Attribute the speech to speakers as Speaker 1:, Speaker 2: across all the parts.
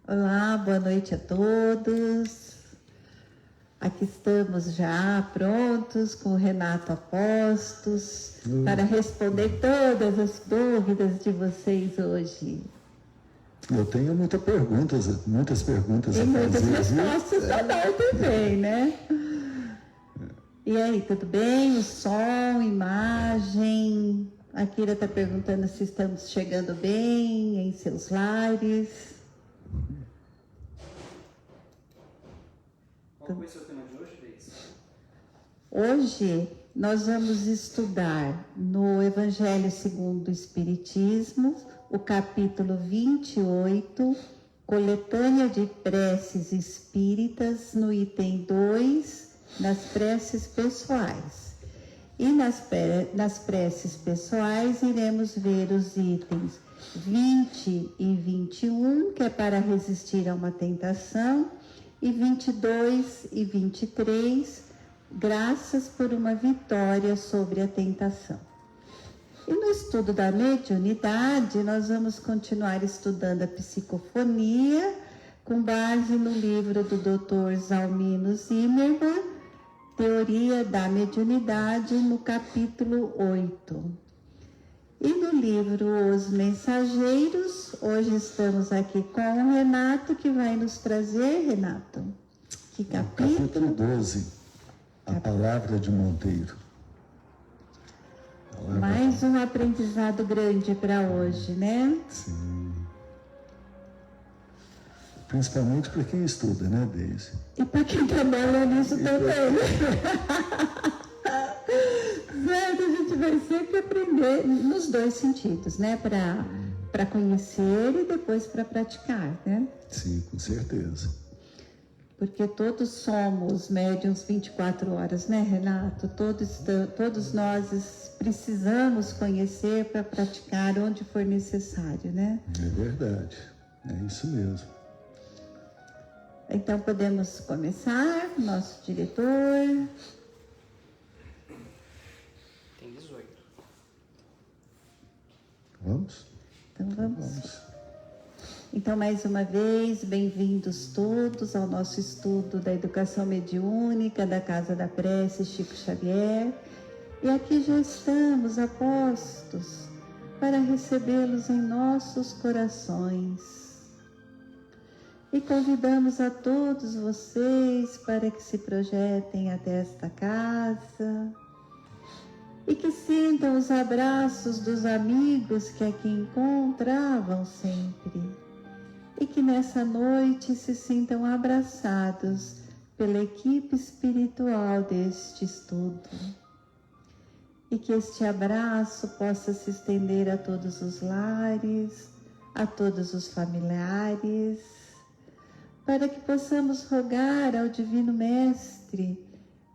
Speaker 1: Olá, boa noite a todos. Aqui estamos já prontos com o Renato Apostos para responder todas as dúvidas de vocês hoje.
Speaker 2: Eu tenho muitas perguntas
Speaker 1: E
Speaker 2: a fazer.
Speaker 1: muitas respostas também, né? E aí, tudo bem? O som, imagem? A Kira está perguntando se estamos chegando bem em seus lares.
Speaker 3: Qual vai ser o tema de hoje, Deise?
Speaker 1: Hoje nós vamos estudar no Evangelho segundo o Espiritismo, o capítulo 28, coletânea de preces espíritas, no item 2, nas preces pessoais. E nas preces pessoais iremos ver os itens 20 e 21, que é para resistir a uma tentação, e 22 e 23, graças por uma vitória sobre a tentação. E no estudo da mediunidade, nós vamos continuar estudando a psicofonia, com base no livro do Dr. Zalmino Zimmermann, Teoria da Mediunidade, no capítulo 8. E no livro Os Mensageiros, hoje estamos aqui com o Renato, que vai nos trazer, Renato, que capítulo?
Speaker 2: Capítulo 12, a Palavra de Monteiro.
Speaker 1: Mais um aprendizado grande para hoje, né?
Speaker 2: Sim. Principalmente para quem estuda, né, Deise?
Speaker 1: E para quem trabalha nisso também. Certo, a gente vai sempre aprender nos dois sentidos, né? Para conhecer e depois para praticar, né?
Speaker 2: Sim, com certeza.
Speaker 1: Porque todos somos médiuns 24 horas, né, Renato? Todos nós precisamos conhecer para praticar onde for necessário, né?
Speaker 2: É verdade, é isso mesmo.
Speaker 1: Então podemos começar, nosso diretor.
Speaker 3: Tem 18.
Speaker 2: Vamos?
Speaker 1: Então vamos. Então, mais uma vez, bem-vindos todos ao nosso estudo da educação mediúnica da Casa da Prece Chico Xavier. E aqui já estamos a postos para recebê-los em nossos corações. E convidamos a todos vocês para que se projetem até esta casa e que sintam os abraços dos amigos que aqui encontravam sempre. E que nessa noite se sintam abraçados pela equipe espiritual deste estudo. E que este abraço possa se estender a todos os lares, a todos os familiares, para que possamos rogar ao Divino Mestre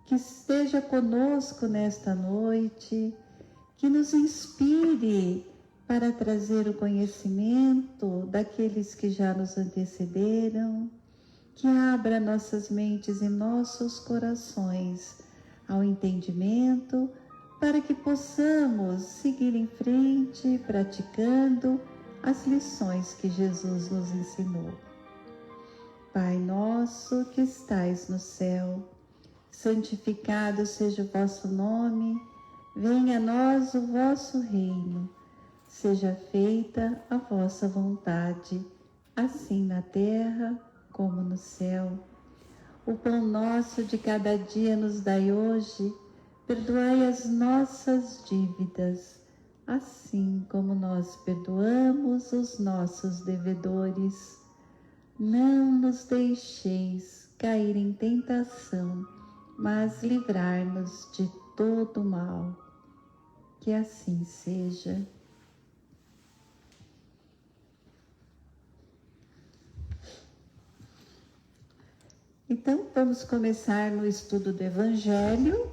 Speaker 1: que esteja conosco nesta noite, que nos inspire para trazer o conhecimento daqueles que já nos antecederam, que abra nossas mentes e nossos corações ao entendimento, para que possamos seguir em frente, praticando as lições que Jesus nos ensinou. Pai nosso que estais no céu, santificado seja o vosso nome, venha a nós o vosso reino. Seja feita a vossa vontade, assim na terra como no céu. O pão nosso de cada dia nos dai hoje, perdoai as nossas dívidas, assim como nós perdoamos os nossos devedores. Não nos deixeis cair em tentação, mas livrai-nos de todo mal. Que assim seja. Então, vamos começar no estudo do Evangelho,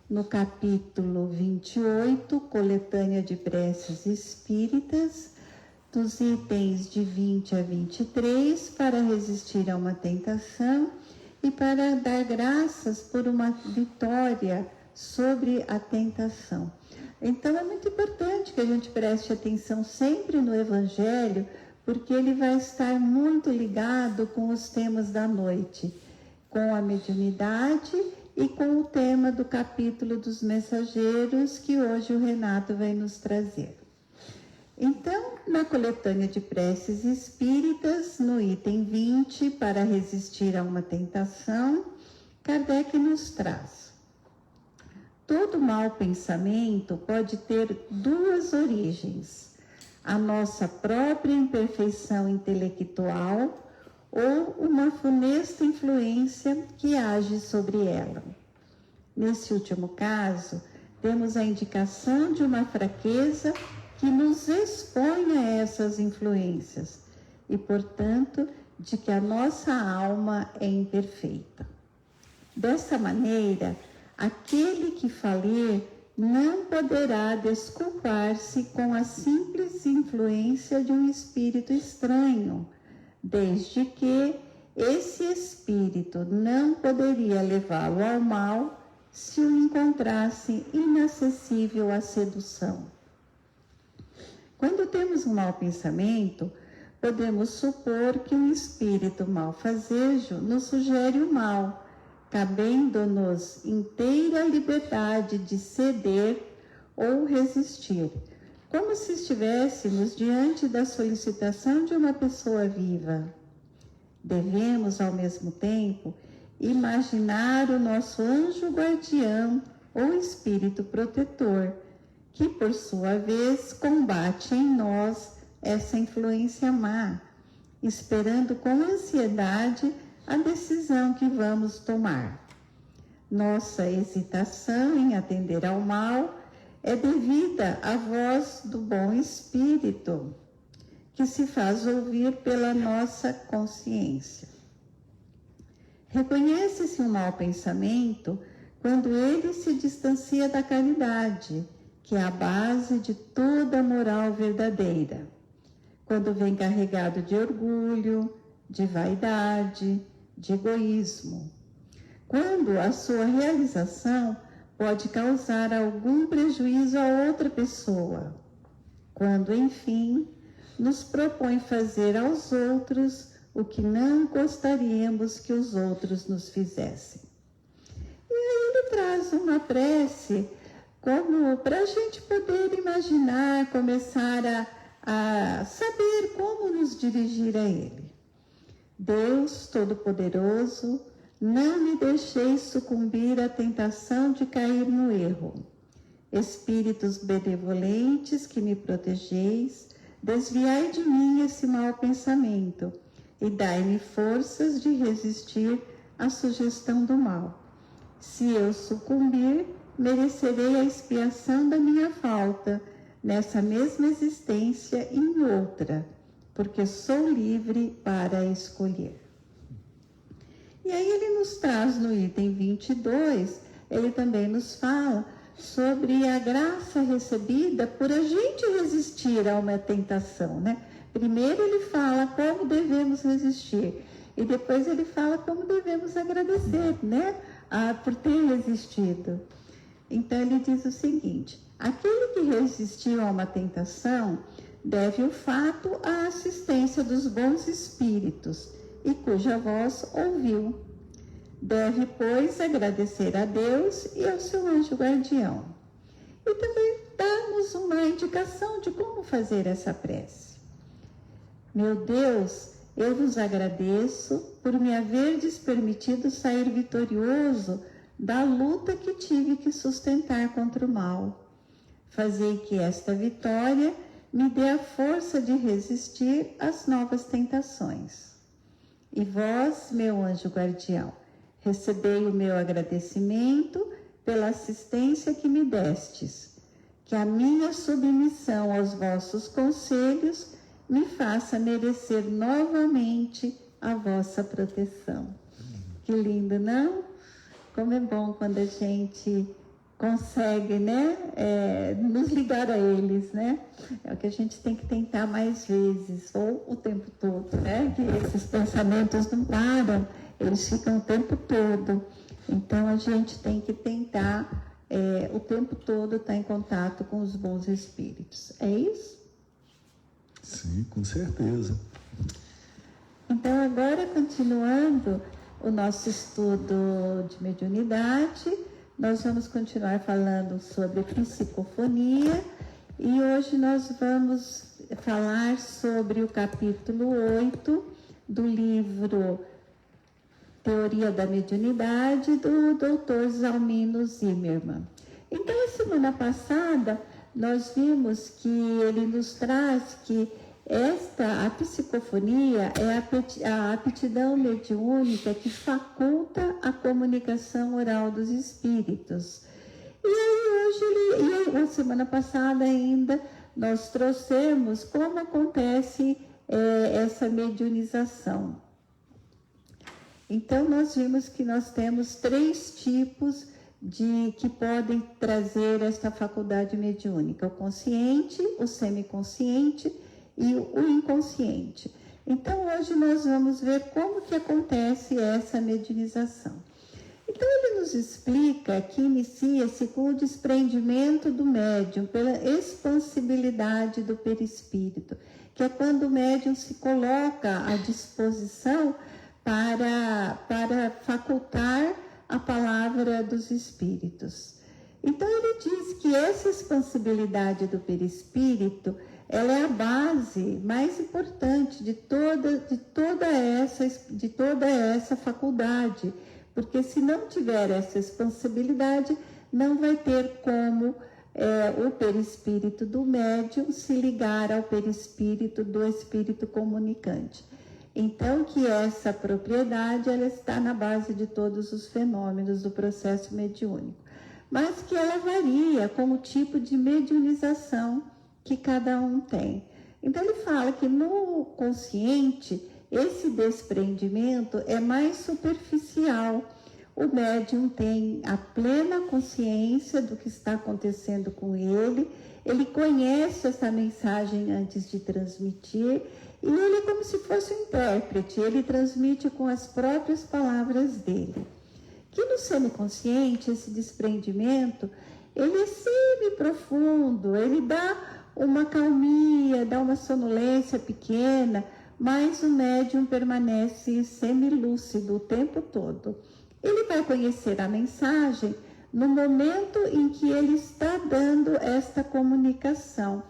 Speaker 1: no capítulo 28, coletânea de preces espíritas, dos itens de 20 a 23, para resistir a uma tentação e para dar graças por uma vitória sobre a tentação. Então, é muito importante que a gente preste atenção sempre no Evangelho, porque ele vai estar muito ligado com os temas da noite, com a mediunidade e com o tema do capítulo dos mensageiros que hoje o Renato vai nos trazer. Então, na coletânea de preces espíritas, no item 20, para resistir a uma tentação, Kardec nos traz: todo mau pensamento pode ter duas origens: a nossa própria imperfeição intelectual ou uma funesta influência que age sobre ela. Nesse último caso, temos a indicação de uma fraqueza que nos expõe a essas influências e, portanto, de que a nossa alma é imperfeita. Dessa maneira, aquele que falir não poderá desculpar-se com a simples influência de um espírito estranho, desde que esse espírito não poderia levá-lo ao mal se o encontrasse inacessível à sedução. Quando temos um mau pensamento, podemos supor que um espírito malfazejo nos sugere o mal, cabendo-nos inteira liberdade de ceder ou resistir, como se estivéssemos diante da solicitação de uma pessoa viva. Devemos, ao mesmo tempo, imaginar o nosso anjo guardião ou espírito protetor, que, por sua vez, combate em nós essa influência má, esperando com ansiedade a decisão que vamos tomar. Nossa hesitação em atender ao mal é devida à voz do bom espírito, que se faz ouvir pela nossa consciência. Reconhece-se um mau pensamento quando ele se distancia da caridade, que é a base de toda a moral verdadeira. Quando vem carregado de orgulho, de vaidade, de egoísmo. Quando a sua realização pode causar algum prejuízo a outra pessoa. Quando, enfim, nos propõe fazer aos outros o que não gostaríamos que os outros nos fizessem. E aí ele traz uma prece como para a gente poder imaginar, começar a saber como nos dirigir a ele. Deus Todo-Poderoso, não me deixeis sucumbir à tentação de cair no erro. Espíritos benevolentes que me protegeis, desviai de mim esse mau pensamento e dai-me forças de resistir à sugestão do mal. Se eu sucumbir, merecerei a expiação da minha falta, nessa mesma existência e em outra, porque sou livre para escolher. E aí ele nos traz no item 22, ele também nos fala sobre a graça recebida por a gente resistir a uma tentação, né? Primeiro ele fala como devemos resistir e depois ele fala como devemos agradecer, né? Por ter resistido. Então ele diz o seguinte: aquele que resistiu a uma tentação deve o fato à assistência dos bons espíritos e cuja voz ouviu. Deve, pois, agradecer a Deus e ao seu anjo guardião. E também dá-nos uma indicação de como fazer essa prece. Meu Deus, eu vos agradeço por me haverdes permitido sair vitorioso da luta que tive que sustentar contra o mal. Fazei que esta vitória me dê a força de resistir às novas tentações. E vós, meu anjo guardião, recebei o meu agradecimento pela assistência que me destes, que a minha submissão aos vossos conselhos me faça merecer novamente a vossa proteção. Que lindo, não? Como é bom quando a gente consegue, né, nos ligar a eles, né? É o que a gente tem que tentar mais vezes, ou o tempo todo, né? Que esses pensamentos não param, eles ficam o tempo todo. Então, a gente tem que tentar o tempo todo estar em contato com os bons espíritos. É isso?
Speaker 2: Sim. Sim, com certeza.
Speaker 1: Então, agora, continuando o nosso estudo de mediunidade, nós vamos continuar falando sobre psicofonia e hoje nós vamos falar sobre o capítulo 8 do livro Teoria da Mediunidade, do Dr. Zalmino Zimmermann. Então, a semana passada, nós vimos que ele nos traz que a psicofonia é a aptidão mediúnica que faculta a comunicação oral dos espíritos. E aí, hoje, a semana passada ainda, nós trouxemos como acontece essa mediunização. Então, nós vimos que nós temos 3 tipos que podem trazer esta faculdade mediúnica: o consciente, o semiconsciente e o inconsciente. Então, hoje nós vamos ver como que acontece essa mediunização. Então, ele nos explica que inicia-se com o desprendimento do médium pela expansibilidade do perispírito, que é quando o médium se coloca à disposição para facultar a palavra dos espíritos. Então, ele diz que essa expansibilidade do perispírito, ela é a base mais importante de toda essa faculdade, porque se não tiver essa expansibilidade, não vai ter como o perispírito do médium se ligar ao perispírito do espírito comunicante. Então, que essa propriedade, ela está na base de todos os fenômenos do processo mediúnico, mas que ela varia com o tipo de mediunização que cada um tem. Então, ele fala que no consciente, esse desprendimento é mais superficial. O médium tem a plena consciência do que está acontecendo com ele conhece essa mensagem antes de transmitir, e ele é como se fosse um intérprete, ele transmite com as próprias palavras dele. Que no semiconsciente, esse desprendimento, ele é semi-profundo, ele dá uma calmia, dá uma sonolência pequena, mas o médium permanece semilúcido o tempo todo. Ele vai conhecer a mensagem no momento em que ele está dando esta comunicação.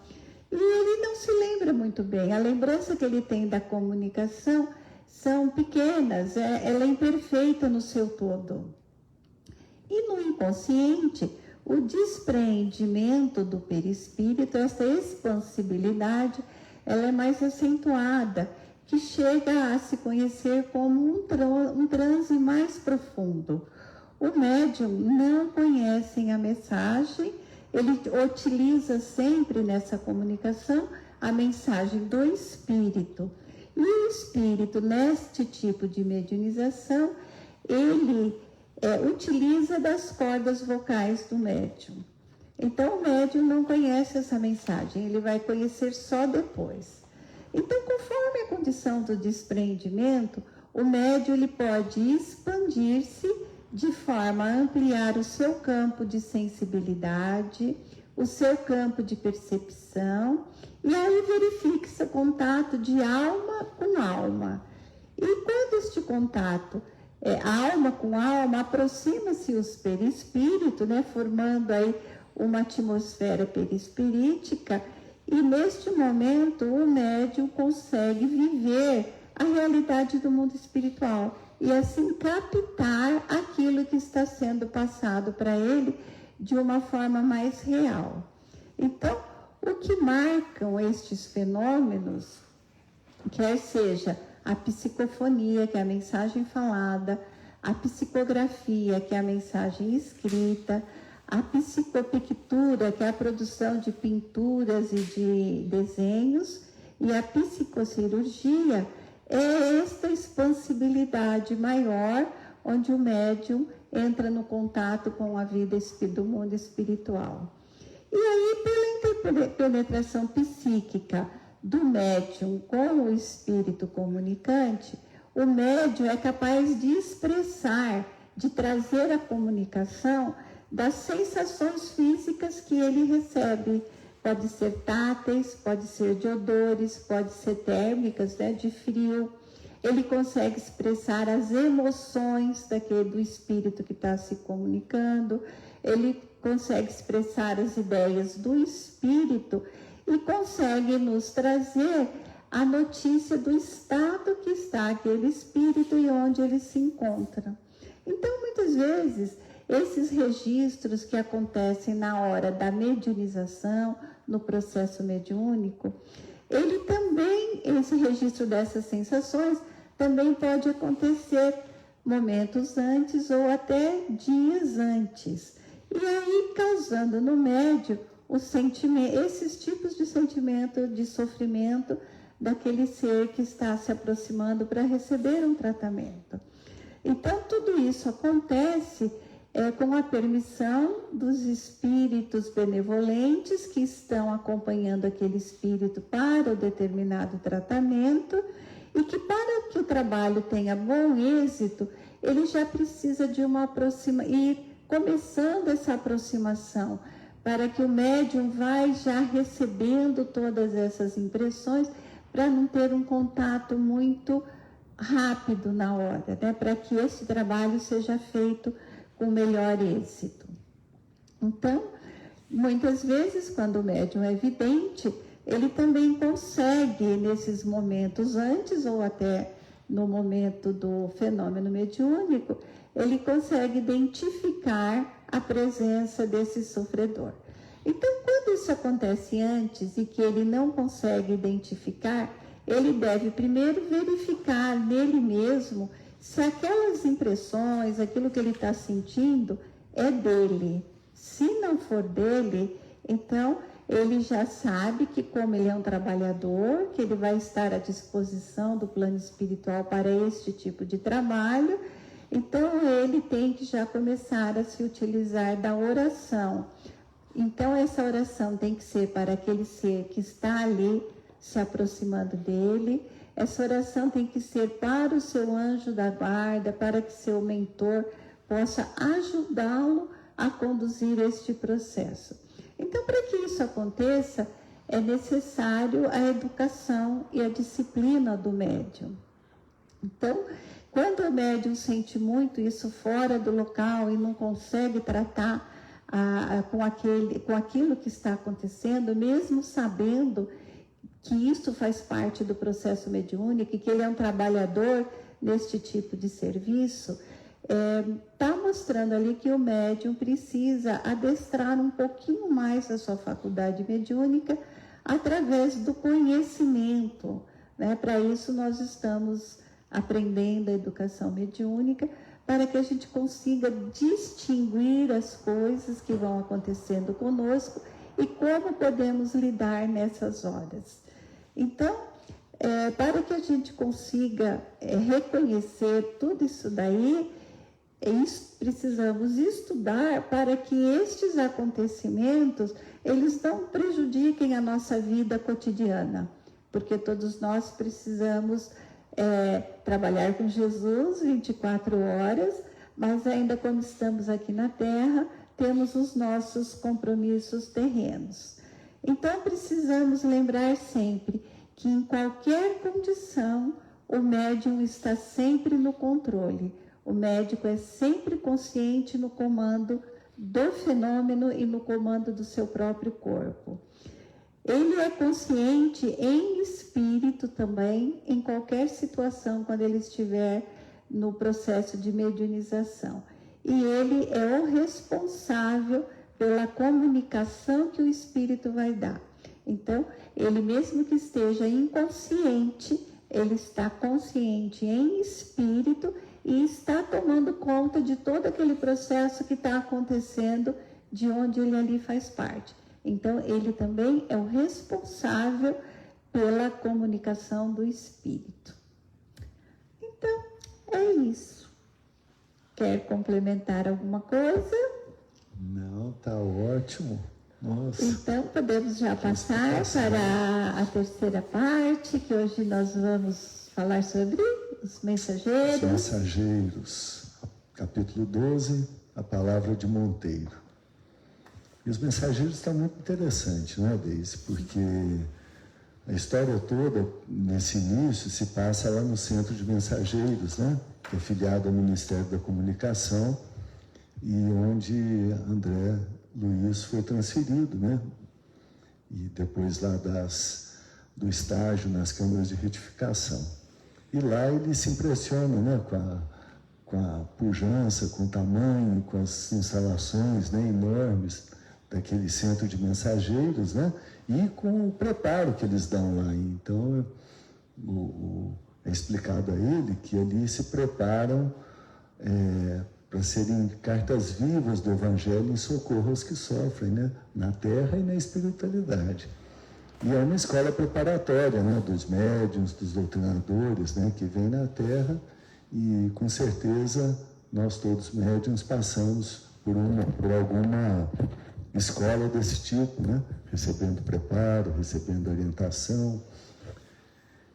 Speaker 1: E ele não se lembra muito bem. A lembrança que ele tem da comunicação são pequenas, ela é imperfeita no seu todo. E no inconsciente, o despreendimento do perispírito, essa expansibilidade, ela é mais acentuada, que chega a se conhecer como um transe mais profundo. O médium não conhece a mensagem, ele utiliza sempre nessa comunicação a mensagem do espírito. E o espírito, neste tipo de mediunização, ele utiliza das cordas vocais do médium. Então, o médium não conhece essa mensagem, ele vai conhecer só depois. Então, conforme a condição do desprendimento, o médium ele pode expandir-se de forma a ampliar o seu campo de sensibilidade, o seu campo de percepção, e aí verifica-se o contato de alma com alma. E quando este contato alma com alma, aproxima-se os perispíritos, formando aí uma atmosfera perispirítica, e neste momento o médium consegue viver a realidade do mundo espiritual e assim captar aquilo que está sendo passado para ele de uma forma mais real. Então, o que marcam estes fenômenos, quer seja a psicofonia, que é a mensagem falada, a psicografia, que é a mensagem escrita, a psicopictura, que é a produção de pinturas e de desenhos, e a psicocirurgia é esta expansibilidade maior, onde o médium entra no contato com a vida do mundo espiritual. E aí, pela penetração psíquica do médium com o espírito comunicante, o médium é capaz de expressar, de trazer a comunicação das sensações físicas que ele recebe. pode ser táteis, pode ser de odores, pode ser térmicas, né, de frio. Ele consegue expressar as emoções do espírito que está se comunicando, ele consegue expressar as ideias do espírito e consegue nos trazer a notícia do estado que está aquele espírito e onde ele se encontra. Então, muitas vezes, esses registros que acontecem na hora da mediunização, no processo mediúnico, esse registro dessas sensações também pode acontecer momentos antes ou até dias antes. E aí causando no médium esses tipos de sentimento de sofrimento daquele ser que está se aproximando para receber um tratamento. Então, tudo isso acontece com a permissão dos espíritos benevolentes que estão acompanhando aquele espírito para o determinado tratamento e que, para que o trabalho tenha bom êxito, ele já precisa de ir começando essa aproximação, para que o médium vai já recebendo todas essas impressões, para não ter um contato muito rápido na hora, né? Para que esse trabalho seja feito com melhor êxito. Então, muitas vezes, quando o médium é vidente, ele também consegue, nesses momentos antes ou até no momento do fenômeno mediúnico, ele consegue identificar a presença desse sofredor. Então, quando isso acontece antes e que ele não consegue identificar, ele deve primeiro verificar nele mesmo se aquelas impressões, aquilo que ele está sentindo, é dele. Se não for dele, então ele já sabe que, como ele é um trabalhador, que ele vai estar à disposição do plano espiritual para este tipo de trabalho, então ele tem que já começar a se utilizar da oração. Então essa oração tem que ser para aquele ser que está ali se aproximando dele. Essa oração tem que ser para o seu anjo da guarda, para que seu mentor possa ajudá-lo a conduzir este processo. Então, para que isso aconteça, é necessário a educação e a disciplina do médium. Então, quando o médium sente muito isso fora do local e não consegue tratar com aquilo que está acontecendo, mesmo sabendo que isso faz parte do processo mediúnico e que ele é um trabalhador neste tipo de serviço, está mostrando ali que o médium precisa adestrar um pouquinho mais a sua faculdade mediúnica através do conhecimento, né? Para isso nós estamos aprendendo a educação mediúnica, para que a gente consiga distinguir as coisas que vão acontecendo conosco e como podemos lidar nessas horas. Então, para que a gente consiga reconhecer tudo isso daí, precisamos estudar para que estes acontecimentos, eles não prejudiquem a nossa vida cotidiana, porque todos nós precisamos trabalhar com Jesus 24 horas, mas ainda quando estamos aqui na Terra, temos os nossos compromissos terrenos. Então, precisamos lembrar sempre que em qualquer condição, o médium está sempre no controle. O médico é sempre consciente no comando do fenômeno e no comando do seu próprio corpo. Ele é consciente em espírito também, em qualquer situação, quando ele estiver no processo de mediunização. E ele é o responsável pela comunicação que o espírito vai dar. Então, ele mesmo que esteja inconsciente, ele está consciente em espírito e está tomando conta de todo aquele processo que está acontecendo, de onde ele ali faz parte. Então, ele também é o responsável pela comunicação do espírito. Então, é isso. Quer complementar alguma coisa?
Speaker 2: Não, tá ótimo. Nossa.
Speaker 1: Então, podemos já passar para a terceira parte, que hoje nós vamos falar sobre os mensageiros.
Speaker 2: Os mensageiros, capítulo 12, a palavra de Monteiro. E os mensageiros estão muito interessantes, não é, Deise? Porque a história toda, nesse início, se passa lá no Centro de Mensageiros, né? Que é filiado ao Ministério da Comunicação, e onde André Luiz foi transferido, né? E depois lá do estágio nas câmaras de retificação. E lá ele se impressiona, né? Com a pujança, com o tamanho, com as instalações, né, enormes daquele centro de mensageiros, né? E com o preparo que eles dão lá. Então, é explicado a ele que ali se preparam para serem cartas vivas do Evangelho em socorro aos que sofrem, né? Na terra e na espiritualidade. E é uma escola preparatória, né? Dos médiuns, dos doutrinadores, né? Que vem na terra, e com certeza nós todos médiuns passamos por alguma escola desse tipo, né? Recebendo preparo, recebendo orientação.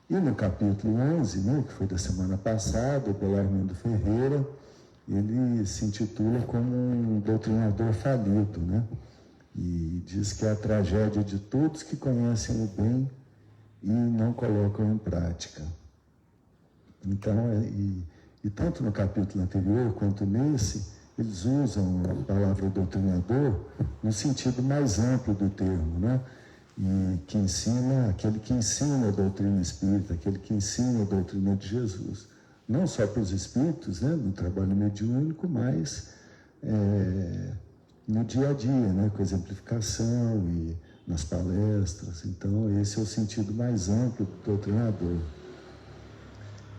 Speaker 2: E no capítulo 11, né, que foi da semana passada, o Belarmino Ferreira, ele se intitula como um doutrinador falido, né? E diz que é a tragédia de todos que conhecem o bem e não colocam em prática. Então, e tanto no capítulo anterior quanto nesse, eles usam a palavra doutrinador no sentido mais amplo do termo, né? E que ensina, aquele que ensina a doutrina espírita, aquele que ensina a doutrina de Jesus. Não só para os espíritos, né, no trabalho mediúnico, mas no dia a dia, né, com a exemplificação e nas palestras. Então, esse é o sentido mais amplo do doutrinador.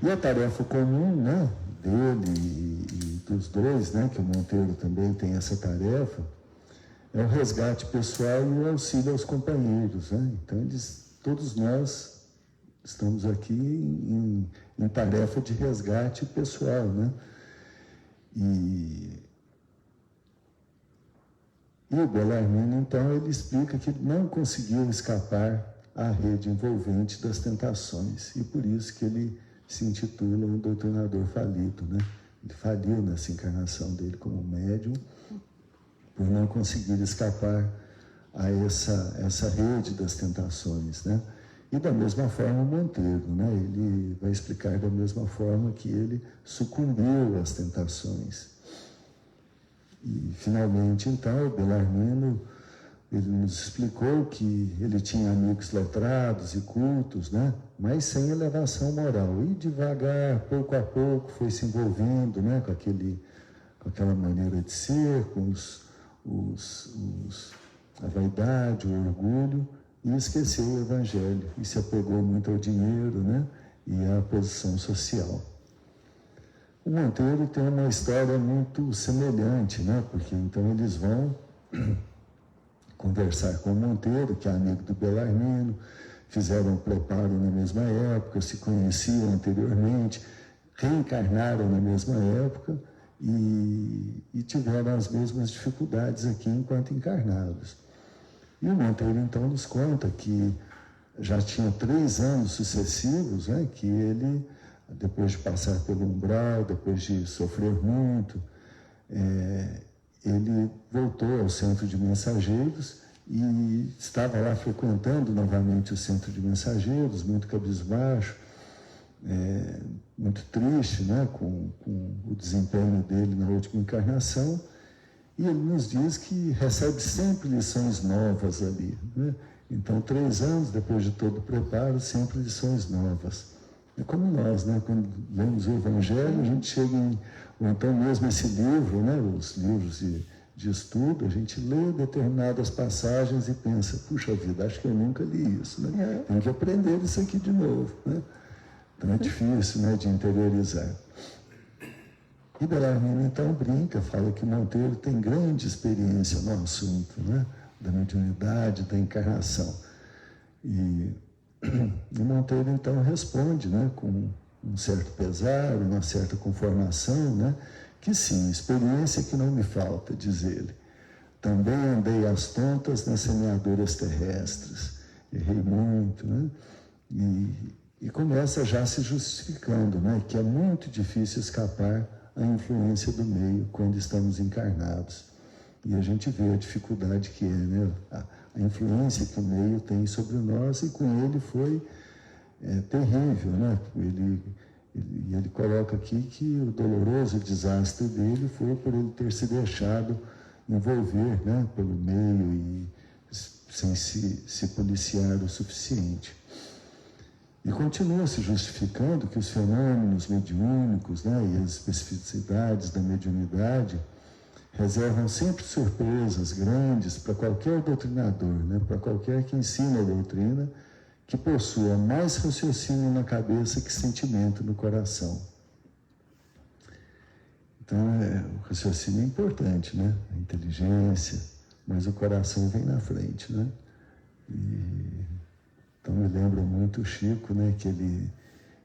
Speaker 2: E a tarefa comum, né, dele e dos dois, né, que o Monteiro também tem essa tarefa, é o resgate pessoal e o auxílio aos companheiros, né? Então, todos nós estamos aqui em tarefa de resgate pessoal, né? E o Belarmino, então, ele explica que não conseguiu escapar à rede envolvente das tentações, e por isso que ele se intitula um doutrinador falido, né? Ele faliu nessa encarnação dele como médium, por não conseguir escapar a essa rede das tentações, né? E da mesma forma o Monteiro, né? Ele vai explicar da mesma forma que ele sucumbiu às tentações. E finalmente, então, o Belarmino, ele nos explicou que ele tinha amigos letrados e cultos, né? Mas sem elevação moral. E devagar, pouco a pouco, foi se envolvendo, né? Com aquela maneira de ser, com a vaidade, o orgulho, e esqueceu o Evangelho, e se apegou muito ao dinheiro, né? E à posição social. O Monteiro tem uma história muito semelhante, né? Porque então eles vão conversar com o Monteiro, que é amigo do Belarmino, fizeram um preparo na mesma época, se conheciam anteriormente, reencarnaram na mesma época, e tiveram as mesmas dificuldades aqui enquanto encarnados. E o Monteiro, então, nos conta que já tinha 3 anos sucessivos, né, que ele, depois de passar pelo umbral, depois de sofrer muito, ele voltou ao Centro de Mensageiros e estava lá frequentando novamente o Centro de Mensageiros, muito cabisbaixo, muito triste, né, com o desempenho dele na última encarnação, e ele nos diz que recebe sempre lições novas ali, né? Então, 3 anos depois de todo o preparo, sempre lições novas. É como nós, né, quando lemos o Evangelho, a gente chega ou então mesmo esse livro, né, os livros de estudo, a gente lê determinadas passagens e pensa, puxa vida, acho que eu nunca li isso, né? Tenho que aprender isso aqui de novo, né? Então é difícil, né, de interiorizar. E Belarmino então brinca, fala que Monteiro tem grande experiência no assunto, né, da mediunidade, da encarnação. E Monteiro então responde, né, com um certo pesar, uma certa conformação, né, que sim, experiência que não me falta, diz ele. Também andei às tontas nas semeadoras terrestres, errei muito, né, e começa já se justificando, né, que é muito difícil escapar à influência do meio quando estamos encarnados. E a gente vê a dificuldade que é, né? A influência que o meio tem sobre nós, e com ele foi terrível, né? Ele coloca aqui que o doloroso desastre dele foi por ele ter se deixado envolver, né, pelo meio e sem se policiar o suficiente. E continua se justificando que os fenômenos mediúnicos, né, e as especificidades da mediunidade reservam sempre surpresas grandes para qualquer doutrinador, né, para qualquer que ensina a doutrina, que possua mais raciocínio na cabeça que sentimento no coração. Então, o raciocínio é importante, né? A inteligência, mas o coração vem na frente, né? Então, me lembra muito o Chico, né? Que ele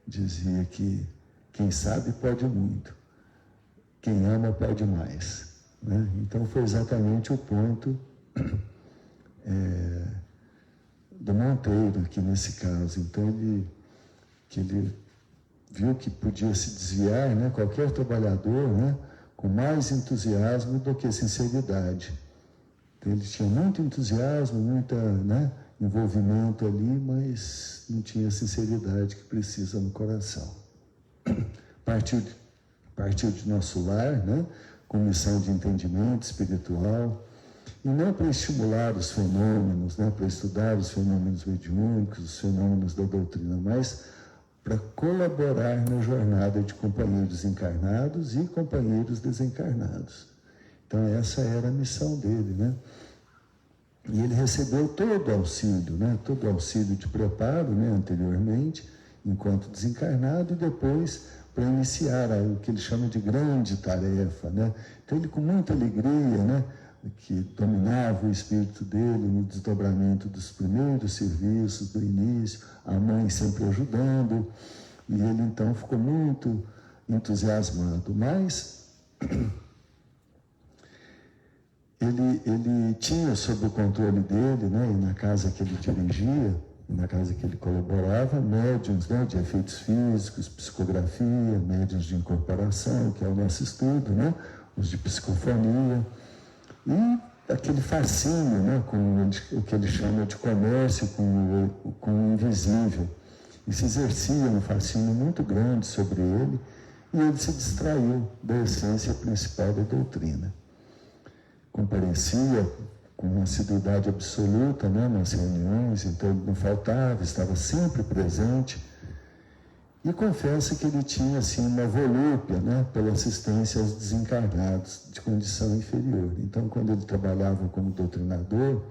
Speaker 2: dizia que quem sabe pode muito, quem ama pode mais, né? Então, foi exatamente o ponto do Monteiro aqui nesse caso. Então, ele viu que podia se desviar, né, qualquer trabalhador, né, com mais entusiasmo do que sinceridade. Então, ele tinha muito entusiasmo, muito, né, envolvimento ali, mas não tinha a sinceridade que precisa no coração. Partiu de nosso lar, né, com missão de entendimento espiritual, e não para estimular os fenômenos, né, para estudar os fenômenos mediúnicos, os fenômenos da doutrina, mas para colaborar na jornada de companheiros encarnados e companheiros desencarnados. Então, essa era a missão dele, né? E ele recebeu todo o auxílio, né? Todo o auxílio de preparo, né, anteriormente, enquanto desencarnado, e depois para iniciar o que ele chama de grande tarefa, né? Então, ele, com muita alegria, né, que dominava o espírito dele no desdobramento dos primeiros serviços do início, a mãe sempre ajudando, e ele então ficou muito entusiasmado. Mas ele tinha sob o controle dele, né, e na casa que ele dirigia, na casa que ele colaborava, médiuns, né, de efeitos físicos, psicografia, médiuns de incorporação, que é o nosso estudo, né, os de psicofonia, e aquele fascínio, né, com o que ele chama de comércio com o invisível. E se exercia um fascínio muito grande sobre ele, e ele se distraiu da essência principal da doutrina. Comparecia com uma assiduidade absoluta, né, nas reuniões, então ele não faltava, estava sempre presente. E confessa que ele tinha assim, uma volúpia, né, pela assistência aos desencarnados de condição inferior. Então, quando ele trabalhava como doutrinador,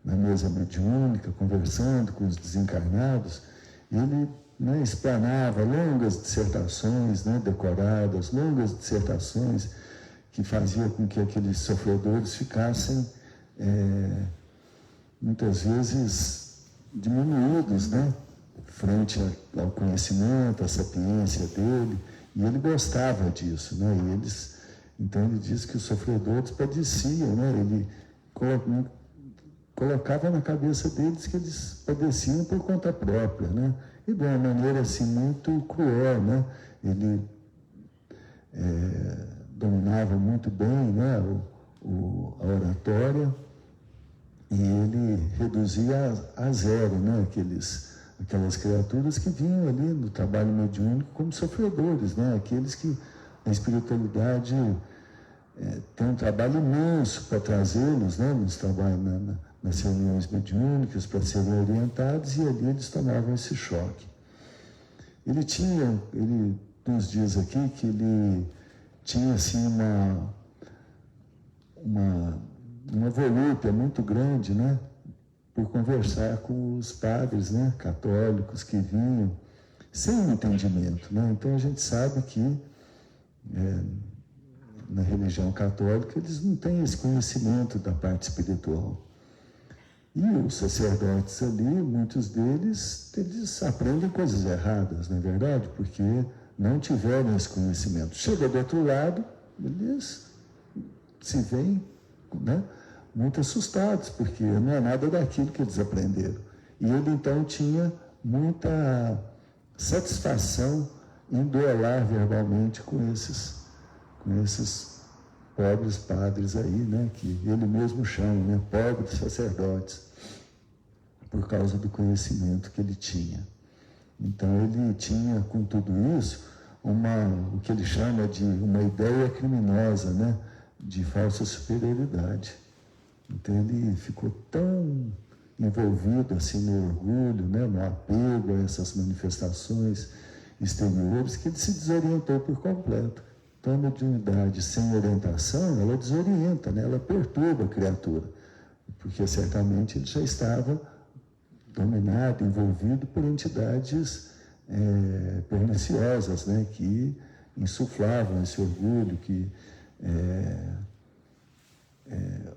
Speaker 2: na mesa mediúnica, conversando com os desencarnados, ele, né, explanava longas dissertações, né, decoradas, longas dissertações que faziam com que aqueles sofredores ficassem, muitas vezes, diminuídos, né, frente ao conhecimento, à sapiência dele, e ele gostava disso, né? Então ele diz que os sofredores padeciam, né? Ele colocava na cabeça deles que eles padeciam por conta própria, né? E de uma maneira assim muito cruel, né? Ele dominava muito bem, né, a oratória, e ele reduzia a zero, né, aquelas criaturas que vinham ali no trabalho mediúnico como sofredores, né? Aqueles que a espiritualidade tem um trabalho imenso para trazê-los, né, nas reuniões mediúnicas, para serem orientados, e ali eles tomavam esse choque. Ele nos diz aqui que ele tinha assim uma volúpia muito grande, né, por conversar com os padres, né, católicos que vinham sem entendimento, né? Então a gente sabe que na religião católica eles não têm esse conhecimento da parte espiritual. E os sacerdotes ali, muitos deles, eles aprendem coisas erradas, não é verdade? Porque não tiveram esse conhecimento. Chega do outro lado, eles se veem, né, muito assustados, porque não é nada daquilo que eles aprenderam. E ele, então, tinha muita satisfação em duelar verbalmente com esses pobres padres aí, né, que ele mesmo chama, né, pobres sacerdotes, por causa do conhecimento que ele tinha. Então ele tinha, com tudo isso, o que ele chama de uma ideia criminosa, né, de falsa superioridade. Então ele ficou tão envolvido assim no orgulho, né, no apego a essas manifestações exteriores, que ele se desorientou por completo. Então a mediunidade sem orientação, ela desorienta, né, ela perturba a criatura, porque certamente ele já estava dominado, envolvido por entidades perniciosas, né, que insuflavam esse orgulho, que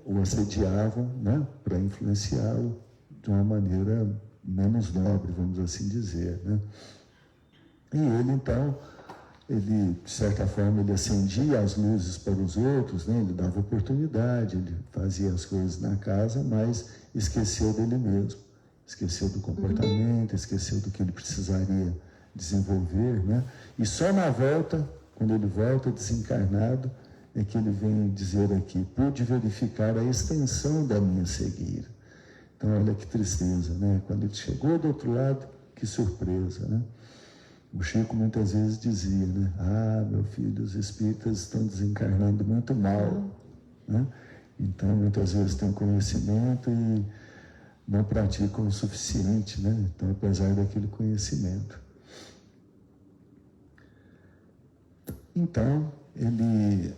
Speaker 2: o assediavam, né, para influenciá-lo de uma maneira menos nobre, vamos assim dizer, né. E ele, então, de certa forma, ele acendia as luzes para os outros, né, ele dava oportunidade, ele fazia as coisas na casa, mas esqueceu dele mesmo, esqueceu do comportamento, esqueceu do que ele precisaria desenvolver, né, e só na volta, quando ele volta desencarnado, é que ele vem dizer aqui: pude verificar a extensão da minha cegueira. Então, olha que tristeza, né? Quando ele chegou do outro lado, que surpresa, né? O Chico muitas vezes dizia, né? Ah, meu filho, os espíritas estão desencarnando muito mal, né? Então, muitas vezes têm conhecimento e não praticam o suficiente, né? Então, apesar daquele conhecimento. Então, ele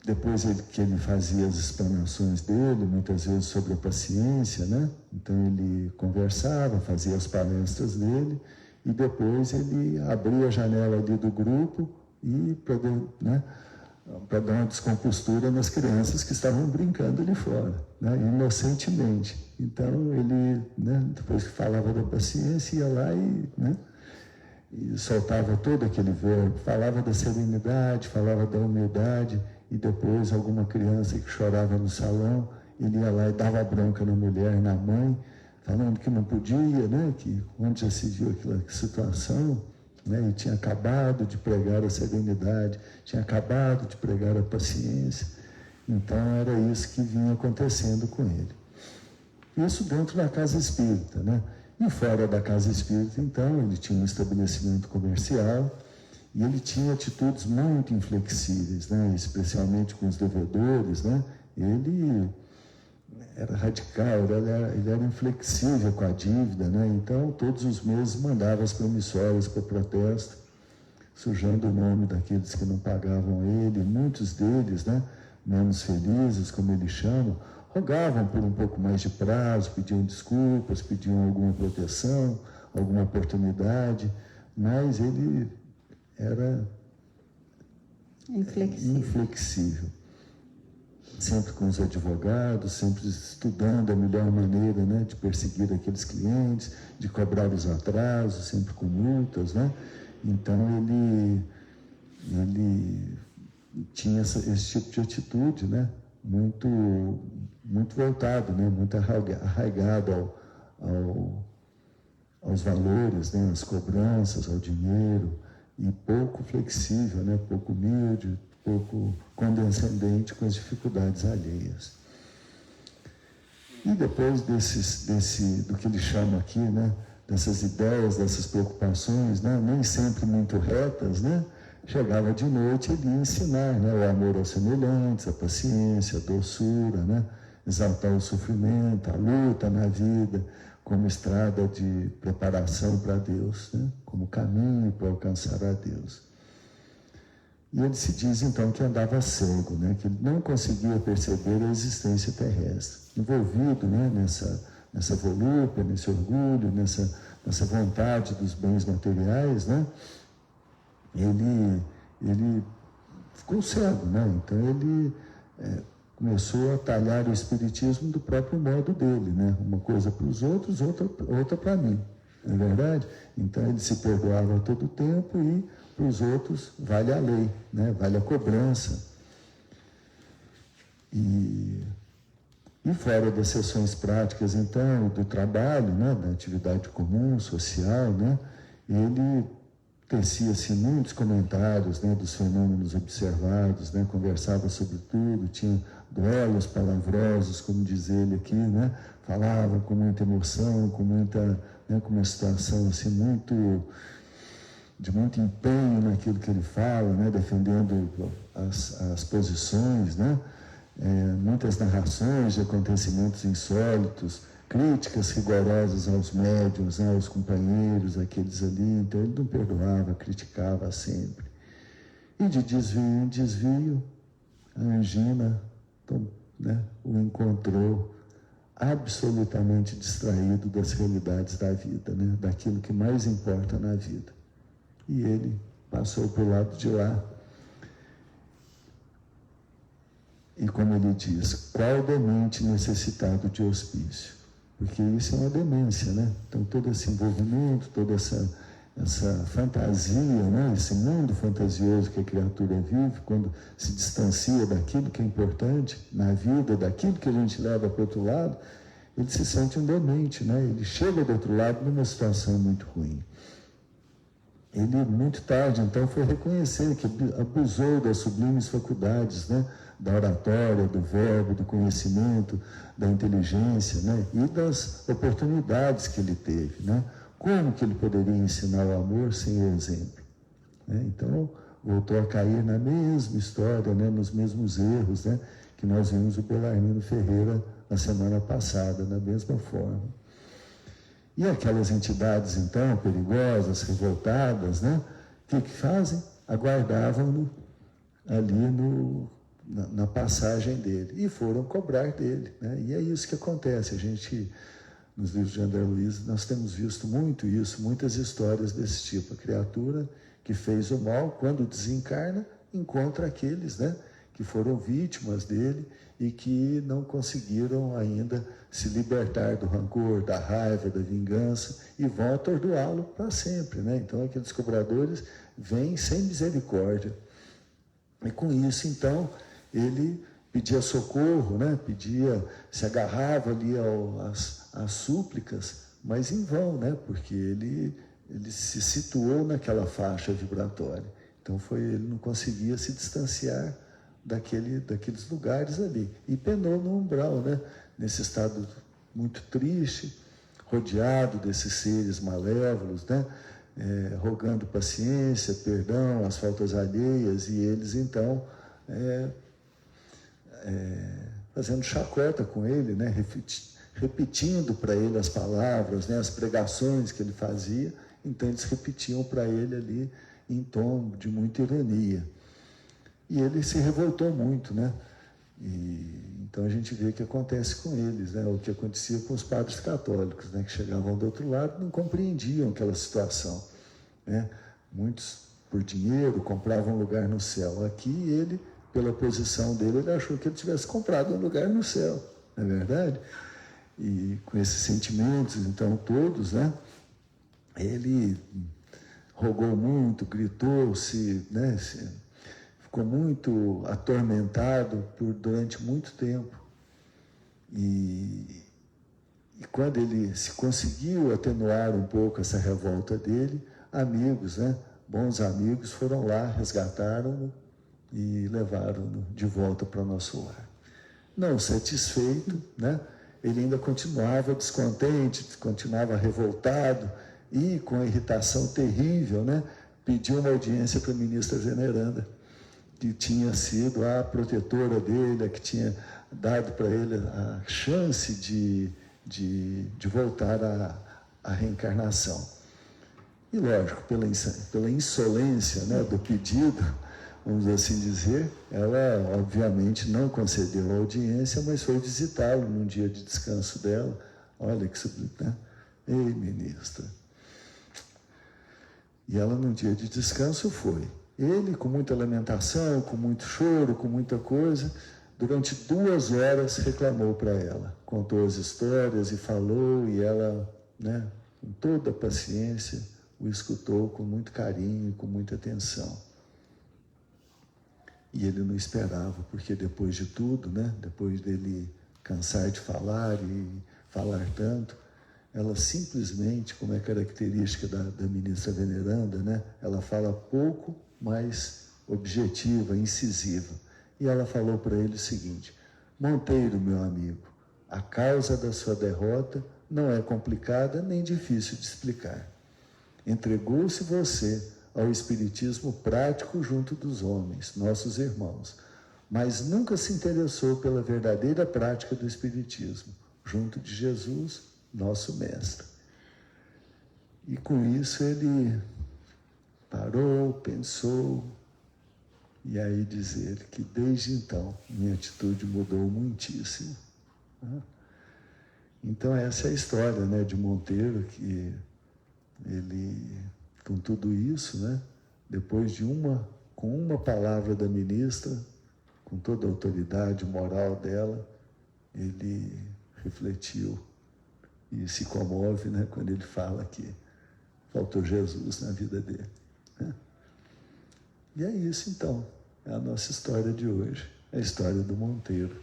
Speaker 2: depois que ele fazia as explanações dele, muitas vezes sobre a paciência, né? Então ele conversava, fazia as palestras dele, e depois ele abria a janela ali do grupo e para dar uma descompostura nas crianças que estavam brincando ali fora, né? Inocentemente. Então ele, né, depois que falava da paciência, ia lá e soltava todo aquele verbo, falava da serenidade, falava da humildade, e depois alguma criança que chorava no salão, ele ia lá e dava bronca na mulher, na mãe, falando que não podia, né, que onde já se viu aquela situação, né, e tinha acabado de pregar a serenidade, tinha acabado de pregar a paciência. Então era isso que vinha acontecendo com ele. Isso dentro da casa espírita, né? E fora da casa espírita, então, ele tinha um estabelecimento comercial e ele tinha atitudes muito inflexíveis, né? Especialmente com os devedores, né? Ele era radical, ele era inflexível com a dívida, né? Então, todos os meses mandava as promissórias para protesto, sujando o nome daqueles que não pagavam ele. Muitos deles, né, menos felizes, como ele chama, rogavam por um pouco mais de prazo, pediam desculpas, pediam alguma proteção, alguma oportunidade, mas ele era inflexível. Sempre com os advogados, sempre estudando a melhor maneira, né, de perseguir aqueles clientes, de cobrar os atrasos, sempre com multas, né? Então ele tinha esse tipo de atitude, né, muito voltado, né, muito arraigado aos valores, né, às cobranças, ao dinheiro, e pouco flexível, né, pouco humilde, pouco condescendente com as dificuldades alheias. E depois do que ele chama aqui, né, dessas ideias, dessas preocupações, né, nem sempre muito retas, né, chegava de noite, ele ia ensinar, né, o amor aos semelhantes, a paciência, a doçura, né, exaltar o sofrimento, a luta na vida como estrada de preparação para Deus, né, como caminho para alcançar a Deus. E ele se diz, então, que andava cego, né, que ele não conseguia perceber a existência terrestre, envolvido, né, nessa volúpia, nesse orgulho, nessa vontade dos bens materiais, né, ele ficou cego, né? Então ele começou a talhar o espiritismo do próprio modo dele, né? Uma coisa para os outros, outra para mim, não é verdade? Então ele se perdoava a todo tempo e para os outros vale a lei, né? Vale a cobrança. E fora das sessões práticas, então, do trabalho, né? Da atividade comum, social, né? Ele tecia-se muitos comentários, né, dos fenômenos observados, né, conversava sobre tudo, tinha duelos palavrosos, como diz ele aqui, né, falava com muita emoção, com muita, né, com uma situação assim de muito empenho naquilo que ele fala, né, defendendo as posições, né, muitas narrações de acontecimentos insólitos, críticas rigorosas aos médiuns, né, aos companheiros, aqueles ali. Então ele não perdoava, criticava sempre. E de desvio em desvio, a Angina, né, o encontrou absolutamente distraído das realidades da vida, né, daquilo que mais importa na vida. E ele passou para o lado de lá. E como ele diz, qual demente necessitado de hospício? Porque isso é uma demência, né? Então todo esse envolvimento, toda essa fantasia, né? Esse mundo fantasioso que a criatura vive, quando se distancia daquilo que é importante na vida, daquilo que a gente leva para o outro lado, ele se sente um demente, né? Ele chega do outro lado numa situação muito ruim. Ele, muito tarde, então, foi reconhecer que abusou das sublimes faculdades, né? Da oratória, do verbo, do conhecimento, da inteligência, né? E das oportunidades que ele teve, né? Como que ele poderia ensinar o amor sem o exemplo? Né? Então, voltou a cair na mesma história, né? Nos mesmos erros, né? Que nós vimos o Belarmino Ferreira na semana passada, da mesma forma. E aquelas entidades, então, perigosas, revoltadas, né? O que fazem? Aguardavam-no ali na passagem dele e foram cobrar dele, né? E é isso que acontece. A gente, nos livros de André Luiz, nós temos visto muito isso, muitas histórias desse tipo. A criatura que fez o mal, quando desencarna, encontra aqueles, né, que foram vítimas dele e que não conseguiram ainda se libertar do rancor, da raiva, da vingança e vão atordoá-lo para sempre, né? Então aqueles cobradores vêm sem misericórdia. E com isso, então, ele pedia socorro, né? Se agarrava ali às súplicas, mas em vão, né? Porque ele se situou naquela faixa vibratória. Então ele não conseguia se distanciar daqueles lugares ali. E penou no umbral, né? Nesse estado muito triste, rodeado desses seres malévolos, né? Rogando paciência, perdão, as faltas alheias, e eles então fazendo chacota com ele, né? Repetindo para ele as palavras, né? As pregações que ele fazia. Então eles repetiam para ele ali em tom de muita ironia. E ele se revoltou muito, né? Então a gente vê o que acontece com eles, né? O que acontecia com os padres católicos, né? Que chegavam do outro lado e não compreendiam aquela situação, né? Muitos, por dinheiro, compravam um lugar no céu. Aqui ele, pela posição dele, ele achou que ele tivesse comprado um lugar no céu, não é verdade? E com esses sentimentos, então, todos, né? Ele rogou muito, gritou, né? Ficou muito atormentado durante muito tempo. E quando ele se conseguiu atenuar um pouco essa revolta dele, amigos, né? Bons amigos foram lá, resgataram-no e levaram-no de volta para o nosso lar. Não satisfeito, né? Ele ainda continuava descontente, continuava revoltado e com a irritação terrível, né? Pediu uma audiência para a ministra Veneranda, que tinha sido a protetora dele, a que tinha dado para ele a chance de voltar à reencarnação. E, lógico, pela insolência, né, do pedido, vamos assim dizer, ela, obviamente, não concedeu a audiência, mas foi visitá-lo num dia de descanso dela. Olha que sublime, né? Ei, ministra. E ela, num dia de descanso, foi. Ele, com muita lamentação, com muito choro, com muita coisa, durante 2 horas reclamou para ela. Contou as histórias e falou, e ela, né, com toda a paciência, o escutou com muito carinho, com muita atenção. E ele não esperava, porque depois de tudo, né, depois dele cansar de falar e falar tanto, ela simplesmente, como é característica da ministra veneranda, né? Ela fala pouco, mas objetiva, incisiva. E ela falou para ele o seguinte: Monteiro, meu amigo, a causa da sua derrota não é complicada nem difícil de explicar. Entregou-se você ao espiritismo prático junto dos homens, nossos irmãos, mas nunca se interessou pela verdadeira prática do espiritismo, junto de Jesus, nosso mestre. E com isso ele parou, pensou, e aí diz ele que desde então minha atitude mudou muitíssimo. Então essa é a história, né, de Monteiro, que ele, com tudo isso, né, depois de com uma palavra da ministra, com toda a autoridade moral dela, ele refletiu e se comove, né, quando ele fala que faltou Jesus na vida dele, né? E é isso, então, é a nossa história de hoje, a história do Monteiro.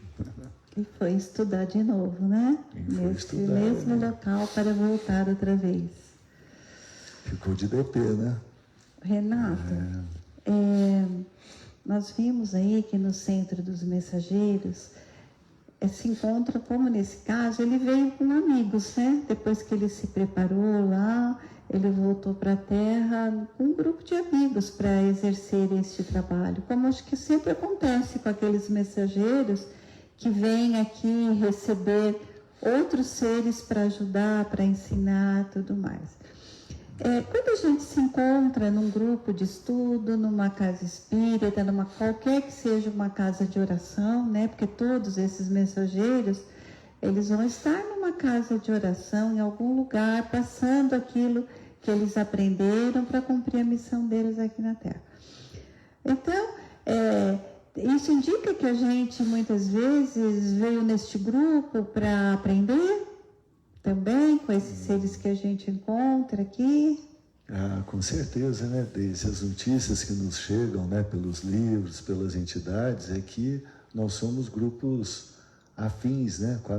Speaker 1: E foi estudar de novo, né? Nesse mesmo local para voltar outra vez.
Speaker 2: Ficou de DP, né?
Speaker 1: Renato, nós vimos aí que no Centro dos Mensageiros, esse encontro, como nesse caso, ele veio com amigos, né? Depois que ele se preparou lá, ele voltou para a Terra com um grupo de amigos para exercer este trabalho. Como acho que sempre acontece com aqueles mensageiros que vêm aqui receber outros seres para ajudar, para ensinar, tudo mais. Quando a gente se encontra num grupo de estudo, numa casa espírita, qualquer que seja uma casa de oração, né? Porque todos esses mensageiros, eles vão estar numa casa de oração, em algum lugar, passando aquilo que eles aprenderam para cumprir a missão deles aqui na Terra. Então, isso indica que a gente, muitas vezes, veio neste grupo para aprender também com esses seres que a gente encontra aqui.
Speaker 2: Com certeza, né? Desde as notícias que nos chegam, né, pelos livros, pelas entidades, é que nós somos grupos afins, né, com a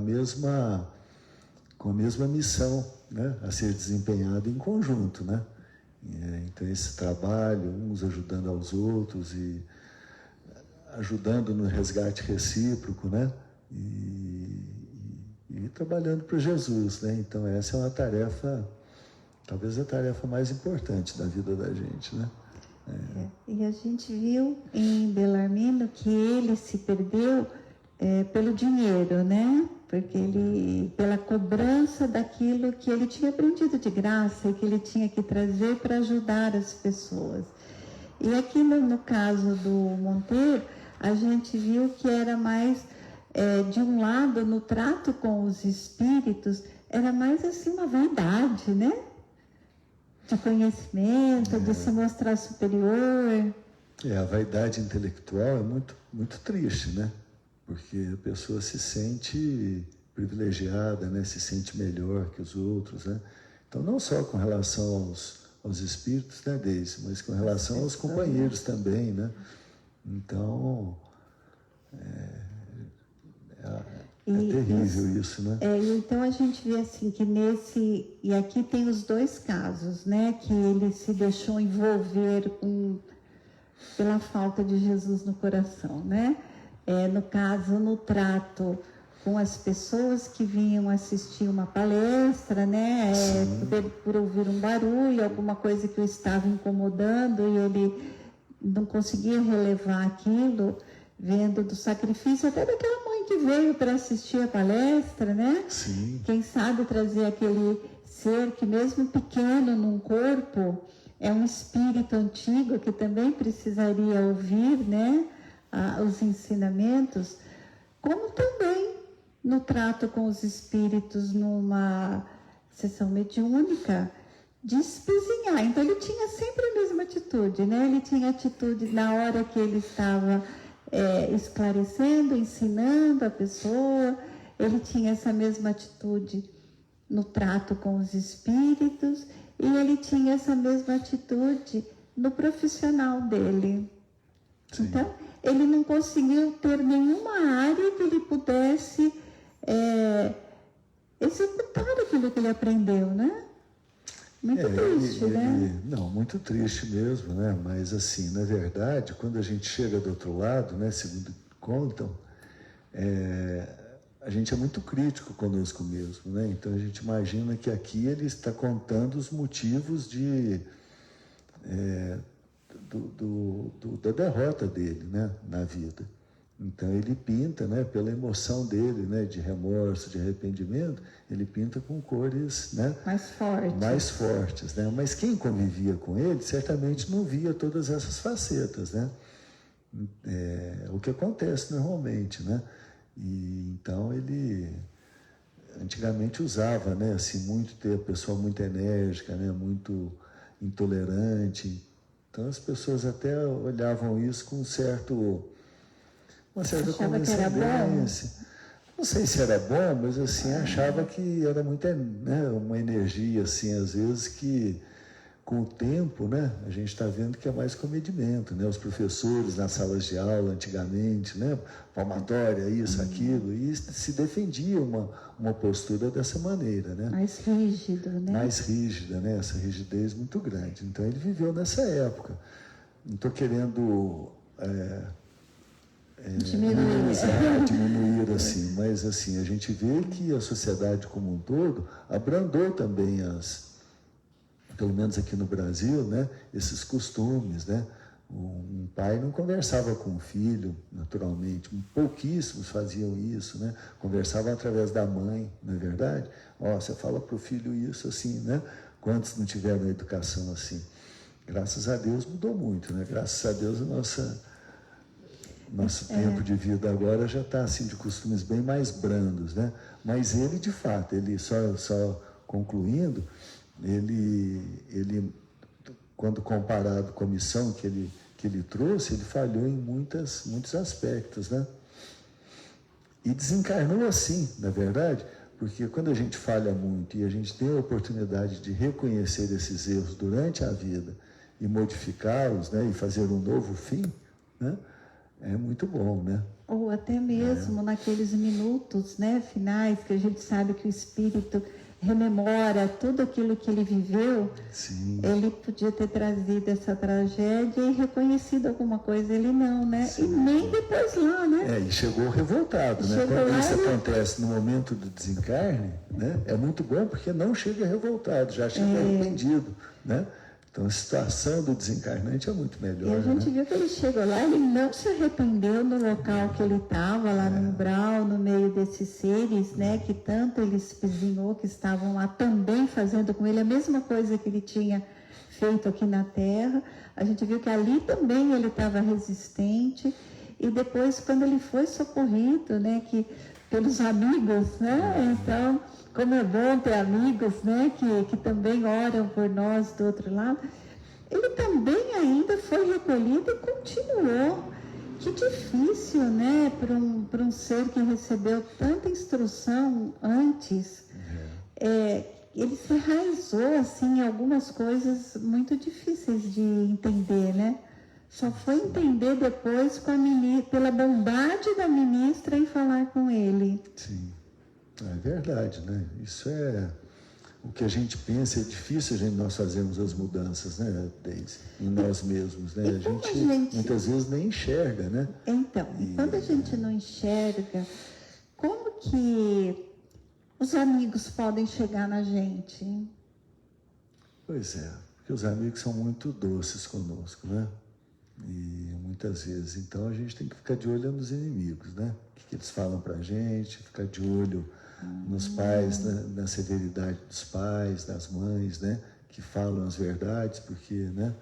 Speaker 2: mesma missão, né, a ser desempenhada em conjunto, né? Então esse trabalho, uns ajudando aos outros e ajudando no resgate recíproco, né? E trabalhando para Jesus, né? Então essa é uma tarefa, talvez a tarefa mais importante da vida da gente, né?
Speaker 1: E a gente viu em Belarmino que ele se perdeu pelo dinheiro, né? Porque pela cobrança daquilo que ele tinha aprendido de graça e que ele tinha que trazer para ajudar as pessoas. E aqui no caso do Monteiro, a gente viu que era mais, de um lado, no trato com os espíritos, era mais assim uma vaidade, né? De conhecimento, de se mostrar superior.
Speaker 2: A vaidade intelectual é muito, muito triste, né? Porque a pessoa se sente privilegiada, né? Se sente melhor que os outros, né? Então, não só com relação aos espíritos, né, Deise, mas com relação aos companheiros também, né? Então, é terrível isso, né?
Speaker 1: Então a gente vê assim que e aqui tem os dois casos, né? Que ele se deixou envolver pela falta de Jesus no coração, né? No caso, no trato com as pessoas que vinham assistir uma palestra, né? Por ouvir um barulho, alguma coisa que o estava incomodando e ele não conseguia relevar aquilo, vendo do sacrifício até daquela mãe que veio para assistir a palestra, né?
Speaker 2: Sim.
Speaker 1: Quem sabe trazer aquele ser que mesmo pequeno num corpo, é um espírito antigo que também precisaria ouvir, né? Os ensinamentos, como também no trato com os espíritos numa sessão mediúnica, de espezinhar. Então ele tinha sempre a mesma atitude, né? Ele tinha atitude na hora que ele estava esclarecendo, ensinando a pessoa, ele tinha essa mesma atitude no trato com os espíritos e ele tinha essa mesma atitude no profissional dele. Sim. Então, ele não conseguiu ter nenhuma área que ele pudesse executar aquilo que ele aprendeu, né? Muito triste, né?
Speaker 2: Não, muito triste mesmo, né? Mas assim, na verdade, quando a gente chega do outro lado, né, segundo contam, a gente é muito crítico conosco mesmo, né? Então a gente imagina que aqui ele está contando os motivos da derrota dele, né, na vida. Então ele pinta, né, pela emoção dele, né, de remorso, de arrependimento, ele pinta com cores, né, mais fortes, né? Mas quem convivia com ele certamente não via todas essas facetas, né? O que acontece normalmente, né? E então ele antigamente usava, né, assim, muito ter a pessoa muito enérgica, né, muito intolerante. Então as pessoas até olhavam isso com uma certa condescendência. Não sei se era bom, mas assim, achava que era muita, né, uma energia, assim, às vezes que com o tempo, né, a gente está vendo que é mais comedimento, né? Os professores nas salas de aula antigamente, né, palmatória, isso, aquilo, e se defendia uma postura dessa maneira, né?
Speaker 1: Mais rígido, né?
Speaker 2: Mais rígida, né? Essa rigidez muito grande. Então ele viveu nessa época. Não estou querendo diminuir assim, mas assim, a gente vê que a sociedade como um todo abrandou também pelo menos aqui no Brasil, né, esses costumes, né? Um pai não conversava com o filho, naturalmente, pouquíssimos faziam isso, né? Conversavam através da mãe, não é verdade? Você fala para o filho isso assim, né? Quantos não tiveram educação assim? Graças a Deus mudou muito, né? Graças a Deus nosso tempo de vida agora já está assim de costumes bem mais brandos, né? Mas ele, de fato, ele só concluindo, ele quando comparado com a missão que ele trouxe, ele falhou em muitos aspectos, né? E desencarnou assim, na verdade, porque quando a gente falha muito e a gente tem a oportunidade de reconhecer esses erros durante a vida e modificá-los, né, e fazer um novo fim, né, é muito bom, né?
Speaker 1: Ou até mesmo naqueles minutos, né, finais, que a gente sabe que o espírito rememora tudo aquilo que ele viveu.
Speaker 2: Sim.
Speaker 1: Ele podia ter trazido essa tragédia e reconhecido alguma coisa, ele não, né? Sim. E nem depois lá, né?
Speaker 2: E chegou revoltado, né? Quando isso acontece no momento do desencarne, né? É muito bom porque não chega revoltado, já chega arrependido, né? Então a situação do desencarnante é muito melhor.
Speaker 1: E a gente viu que ele chegou lá, ele não se arrependeu no local que ele estava, lá no umbral, no meio desses seres, né, que tanto ele espizinhou, que estavam lá também fazendo com ele a mesma coisa que ele tinha feito aqui na Terra. A gente viu que ali também ele estava resistente. E depois, quando ele foi socorrido, né, pelos amigos, né, então... Como é bom ter amigos, né, que também oram por nós do outro lado. Ele também ainda foi recolhido e continuou. Que difícil, né, para um ser que recebeu tanta instrução antes. Ele se enraizou, assim, em algumas coisas muito difíceis de entender, né? Só foi entender depois pela bondade da ministra em falar com ele.
Speaker 2: Sim. É verdade, né? Isso é o que a gente pensa, é difícil nós fazermos as mudanças, né, Deise? Em nós mesmos, né? A gente muitas vezes nem enxerga, né?
Speaker 1: Então, quando a gente não enxerga, como que os amigos podem chegar na gente?
Speaker 2: Pois é, porque os amigos são muito doces conosco, né? E muitas vezes, então a gente tem que ficar de olho nos inimigos, né? O que eles falam pra gente, ficar de olho nos pais, na severidade dos pais, das mães, né? Que falam as verdades, porque, né?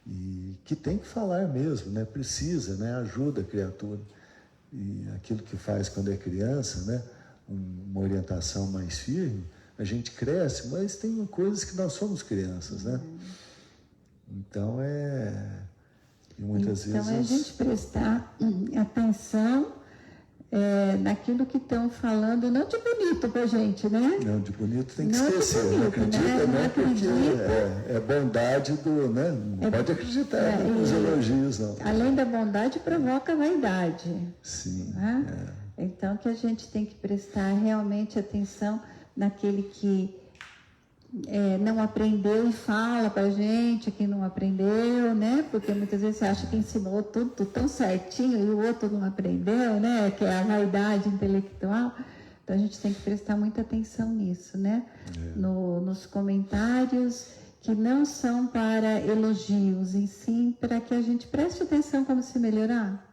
Speaker 2: E que tem que falar mesmo, né? Precisa, né? Ajuda a criatura. E aquilo que faz quando é criança, né? Uma orientação mais firme, a gente cresce, mas tem coisas que nós somos crianças, né? Então e muitas vezes...
Speaker 1: a gente prestar atenção naquilo que estão falando, não de bonito pra gente, né?
Speaker 2: Não, de bonito tem que
Speaker 1: não
Speaker 2: esquecer,
Speaker 1: bonito,
Speaker 2: não acredita,
Speaker 1: né?
Speaker 2: Não porque é bondade do, né? Não pode acreditar nos elogios, não.
Speaker 1: Além da bondade, provoca vaidade.
Speaker 2: Sim.
Speaker 1: Né? Então, que a gente tem que prestar realmente atenção naquele que não aprendeu e fala para a gente que não aprendeu, né? Porque muitas vezes você acha que ensinou tudo tão certinho e o outro não aprendeu, né? Que é a vaidade intelectual. Então a gente tem que prestar muita atenção nisso, né? Nos comentários que não são para elogios, e sim para que a gente preste atenção como se melhorar.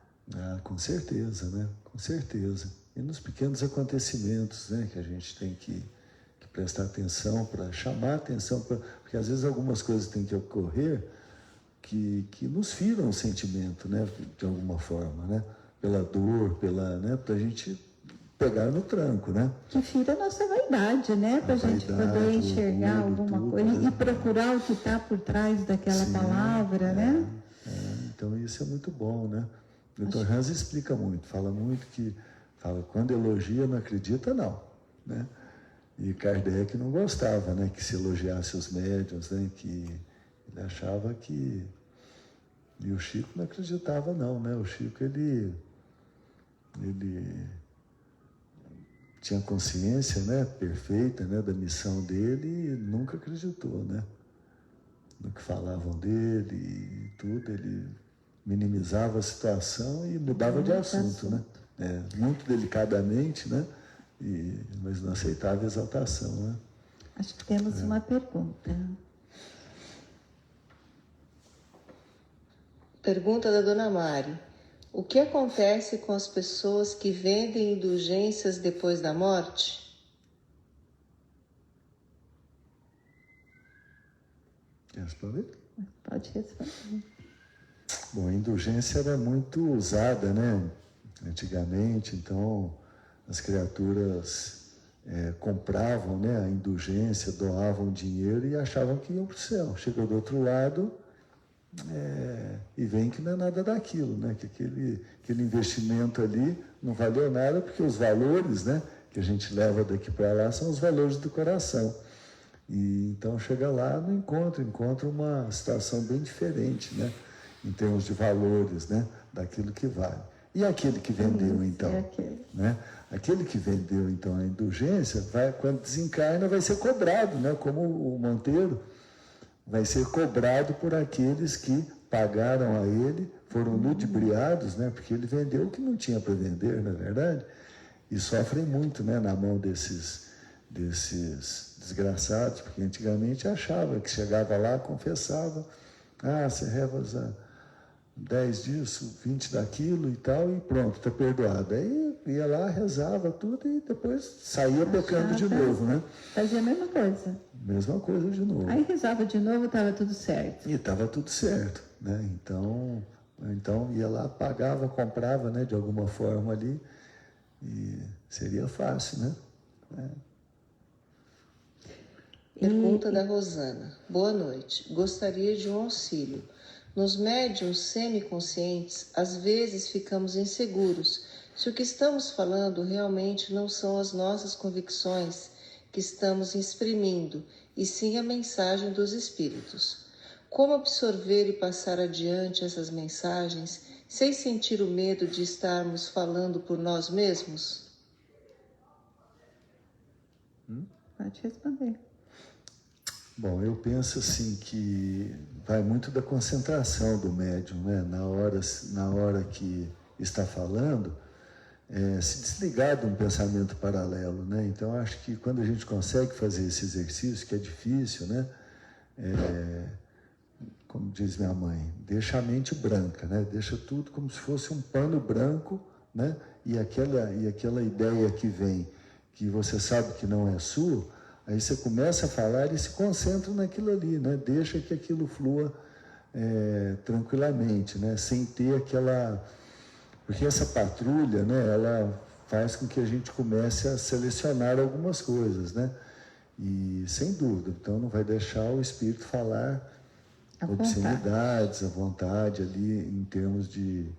Speaker 2: Com certeza, né? Com certeza. E nos pequenos acontecimentos, né? Que a gente tem que prestar atenção, para chamar atenção, porque às vezes algumas coisas têm que ocorrer que nos firam o sentimento, né? De alguma forma, né? Pela dor, né? Para a gente pegar no tranco, né?
Speaker 1: Que fira a nossa vaidade, né? Para a gente poder enxergar alguma coisa, né? E procurar o que está por trás daquela palavra, né?
Speaker 2: Então isso é muito bom, né? O Dr. Hans explica muito, fala quando elogia não acredita não, né? E Kardec não gostava, né? Que se elogiasse os médiuns, né? Que ele achava que... E o Chico não acreditava não, né? O Chico, ele tinha consciência, né, perfeita, né, da missão dele e nunca acreditou, né, no que falavam dele e tudo. Ele minimizava a situação e mudava de assunto, né, muito delicadamente, né, mas não aceitava a exaltação, né.
Speaker 1: Acho que temos uma pergunta.
Speaker 4: Pergunta da Dona Mari. O que acontece com as pessoas que vendem indulgências depois da morte?
Speaker 2: Quer responder?
Speaker 1: Pode responder.
Speaker 2: Bom, a indulgência era muito usada, né, antigamente, então as criaturas compravam, né, a indulgência, doavam dinheiro e achavam que iam para o céu. Chegou do outro lado... e vem que não é nada daquilo, né? Que aquele investimento ali não valeu nada, porque os valores, né, que a gente leva daqui para lá são os valores do coração. E então chega lá no encontra uma situação bem diferente, né, em termos de valores, né, daquilo que vale. E aquele que vendeu, então? Né? Aquele que vendeu, então, a indulgência, quando desencarna, vai ser cobrado, né, como o Monteiro. Vai ser cobrado por aqueles que pagaram a ele, foram ludibriados, né? Porque ele vendeu o que não tinha para vender, na verdade, e sofrem muito, né? Na mão desses desgraçados, porque antigamente achava que chegava lá, confessava, você reza 10 disso, 20 daquilo e tal, e pronto, está perdoado. Aí ia lá, rezava tudo e depois saía pecando de novo, né?
Speaker 1: Fazia a mesma coisa.
Speaker 2: Mesma coisa de novo.
Speaker 1: Aí rezava de novo, estava tudo certo.
Speaker 2: E estava tudo certo, né? Então ia lá, pagava, comprava, né, de alguma forma ali, e seria fácil, né?
Speaker 4: Pergunta da Rosana. Boa noite. Gostaria de um auxílio. Nos médiuns semiconscientes, às vezes ficamos inseguros se o que estamos falando realmente não são as nossas convicções que estamos exprimindo, e sim a mensagem dos espíritos. Como absorver e passar adiante essas mensagens sem sentir o medo de estarmos falando por nós mesmos?
Speaker 1: Pode responder.
Speaker 2: Bom, eu penso assim que vai muito da concentração do médium, né? Na hora que está falando, se desligar de um pensamento paralelo, né? Então, acho que quando a gente consegue fazer esse exercício, que é difícil, né? Como diz minha mãe, deixa a mente branca, né? Deixa tudo como se fosse um pano branco, né? E aquela ideia que vem, que você sabe que não é sua, aí você começa a falar e se concentra naquilo ali, né? Deixa que aquilo flua tranquilamente, né? Sem ter aquela... Porque essa patrulha, né? Ela faz com que a gente comece a selecionar algumas coisas, né? E sem dúvida, então não vai deixar o espírito falar obscenidades à vontade ali, em termos de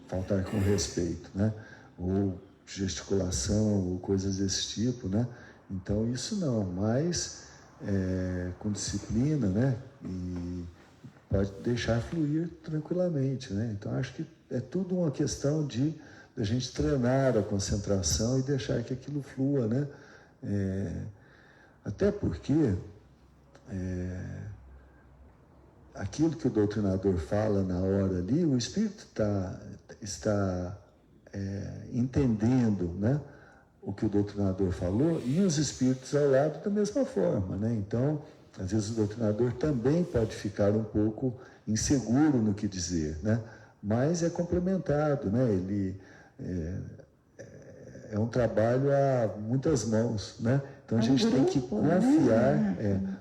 Speaker 2: faltar com respeito, né? Ou gesticulação, ou coisas desse tipo, né? Então, isso não, mas com disciplina, né? E pode deixar fluir tranquilamente, né? Então, acho que é tudo uma questão de a gente treinar a concentração e deixar que aquilo flua, né? Até porque aquilo que o doutrinador fala na hora ali, o espírito está entendendo, né, o que o doutrinador falou, e os espíritos ao lado da mesma forma, né? Então, às vezes o doutrinador também pode ficar um pouco inseguro no que dizer, né? Mas é complementado, né? Ele é um trabalho a muitas mãos, né? Então a gente tem que confiar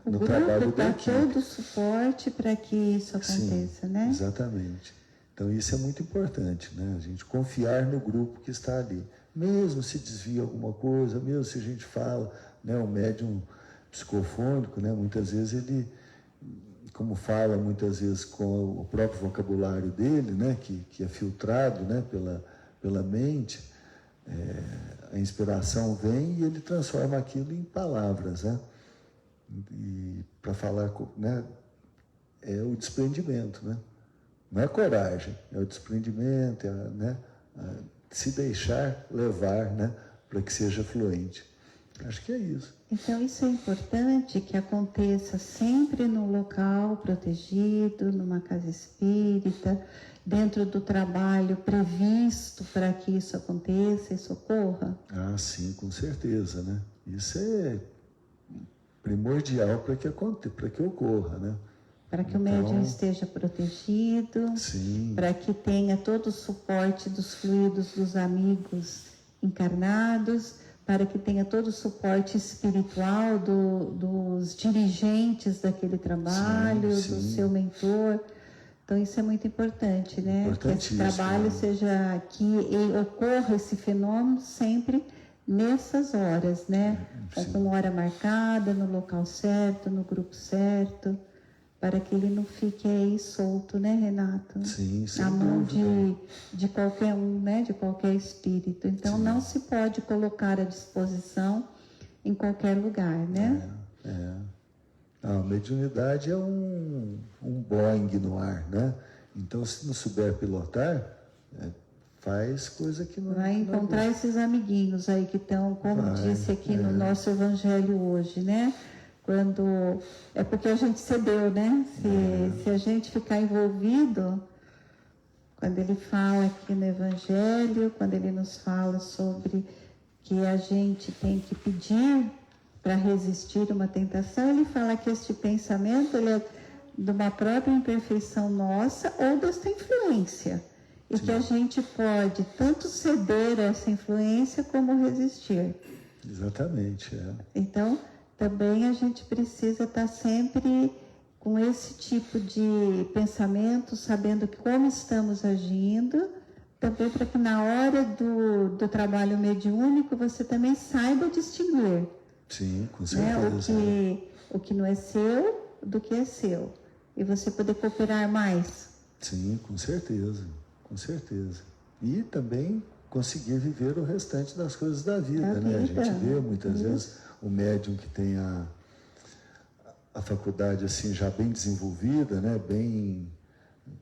Speaker 2: no trabalho da equipe.
Speaker 1: O grupo dá todo o suporte para que isso aconteça,
Speaker 2: Sim,
Speaker 1: né?
Speaker 2: Exatamente. Então isso é muito importante, né? A gente confiar no grupo que está ali. Mesmo se desvia alguma coisa, mesmo se a gente fala, né? O médium psicofônico, né? Muitas vezes ele, como fala muitas vezes com o próprio vocabulário dele, né? Que é filtrado, né? Pela mente, a inspiração vem e ele transforma aquilo em palavras, né? E para falar, né? É o desprendimento, né? Não é coragem, é o desprendimento, né? Se deixar levar, né? Para que seja fluente. Acho que é isso.
Speaker 1: Então, isso é importante que aconteça sempre num local protegido, numa casa espírita, dentro do trabalho previsto para que isso aconteça, isso ocorra?
Speaker 2: Ah, sim, com certeza, né? Isso é primordial para que ocorra, né?
Speaker 1: Para que o médium esteja protegido, para que tenha todo o suporte dos fluidos dos amigos encarnados, para que tenha todo o suporte espiritual dos dirigentes daquele trabalho, do seu mentor. Então isso é muito importante, né? Que esse trabalho seja, que ocorra esse fenômeno sempre nessas horas, né? Com hora marcada, no local certo, no grupo certo, para que ele não fique aí solto, né, Renato?
Speaker 2: Sim,
Speaker 1: na mão de qualquer um, né, de qualquer espírito. Então, não se pode colocar à disposição em qualquer lugar, né?
Speaker 2: A mediunidade é um Boeing no ar, né? Então, se não souber pilotar, faz coisa que não...
Speaker 1: Vai encontrar esses amiguinhos aí que estão, como disse aqui no nosso evangelho hoje, né? Quando é porque a gente cedeu, né? Se a gente ficar envolvido, quando ele fala aqui no Evangelho, quando ele nos fala sobre que a gente tem que pedir para resistir uma tentação, ele fala que este pensamento ele é de uma própria imperfeição nossa ou desta influência. E que a gente pode tanto ceder a essa influência como resistir.
Speaker 2: Exatamente,
Speaker 1: Então, também a gente precisa estar sempre com esse tipo de pensamento, sabendo como estamos agindo, também para que na hora do trabalho mediúnico você também saiba distinguir.
Speaker 2: Sim, com certeza.
Speaker 1: Né? O que não é seu, do que é seu. E você poder cooperar mais.
Speaker 2: Sim, com certeza, com certeza. E também conseguir viver o restante das coisas da vida, né? A gente vê muitas vezes o médium que tem a faculdade assim já bem desenvolvida, né? Bem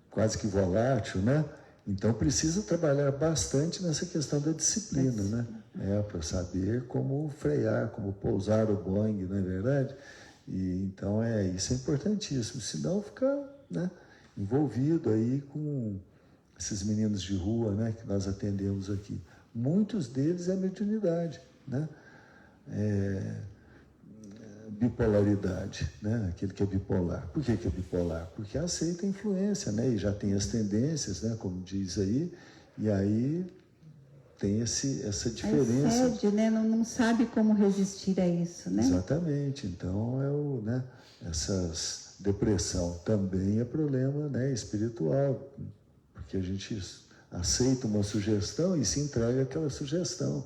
Speaker 2: quase que volátil, né? Então precisa trabalhar bastante nessa questão da disciplina, né? Para saber como frear, como pousar o Boeing, não é verdade? E então isso é importantíssimo, senão fica, né, envolvido aí com esses meninos de rua, né, que nós atendemos aqui. Muitos deles é mediunidade, né? Bipolaridade, né? Aquele que é bipolar. Por que é bipolar? Porque aceita a influência, né? E já tem as tendências, né? Como diz aí, e aí tem essa diferença.
Speaker 1: Aí cede, né? Não sabe como resistir a isso, né?
Speaker 2: Exatamente. Então, né? Essas depressão também é problema, né? Espiritual, porque a gente aceita uma sugestão e se entrega àquela sugestão.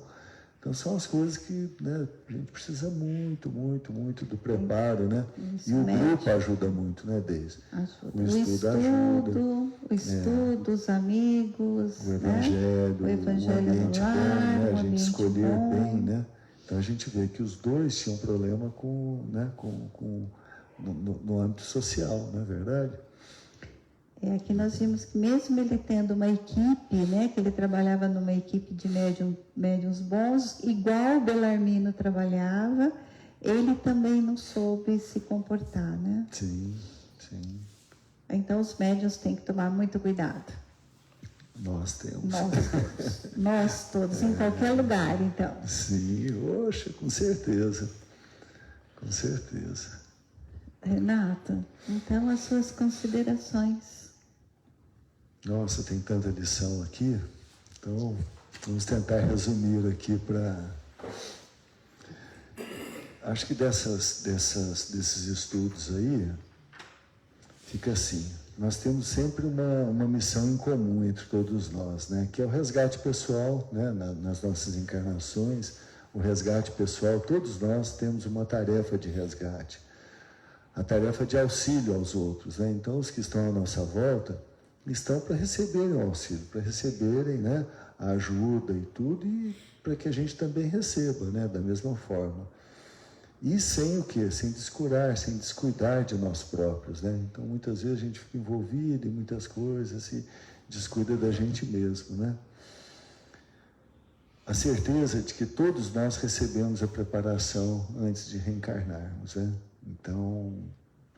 Speaker 2: Então, são as coisas que, né, a gente precisa muito, muito, muito do preparo, né?
Speaker 1: Isso,
Speaker 2: e o grupo ajuda muito, né, Deise?
Speaker 1: Ajuda.
Speaker 2: O estudo ajuda.
Speaker 1: O estudo, os amigos,
Speaker 2: o evangelho,
Speaker 1: né? O
Speaker 2: ambiente
Speaker 1: no lar,
Speaker 2: bom, né? A gente escolher
Speaker 1: bom.
Speaker 2: bem, né? Então, a gente vê que os dois tinham problema no âmbito social, não é verdade?
Speaker 1: Aqui nós vimos que mesmo ele tendo uma equipe, né, que ele trabalhava numa equipe de médiuns bons, igual o Belarmino trabalhava, ele também não soube se comportar, né?
Speaker 2: Sim, sim.
Speaker 1: Então os médiuns têm que tomar muito cuidado.
Speaker 2: Nós temos.
Speaker 1: Nós todos, em qualquer lugar, então.
Speaker 2: Sim, oxe, com certeza. Com certeza.
Speaker 1: Renato, então as suas considerações.
Speaker 2: Nossa, tem tanta lição aqui. Então, vamos tentar resumir aqui para... Acho que desses estudos aí, fica assim. Nós temos sempre uma missão em comum entre todos nós, né? Que é o resgate pessoal, né? Nas nossas encarnações, o resgate pessoal, todos nós temos uma tarefa de resgate, a tarefa de auxílio aos outros, né? Então, os que estão à nossa volta estão para receberem o auxílio, para receberem, né, a ajuda e tudo, e para que a gente também receba, né, da mesma forma. E sem o quê? Sem descurar, sem descuidar de nós próprios, né? Então, muitas vezes a gente fica envolvido em muitas coisas e descuida da gente mesmo, né? A certeza de que todos nós recebemos a preparação antes de reencarnarmos, né? Então,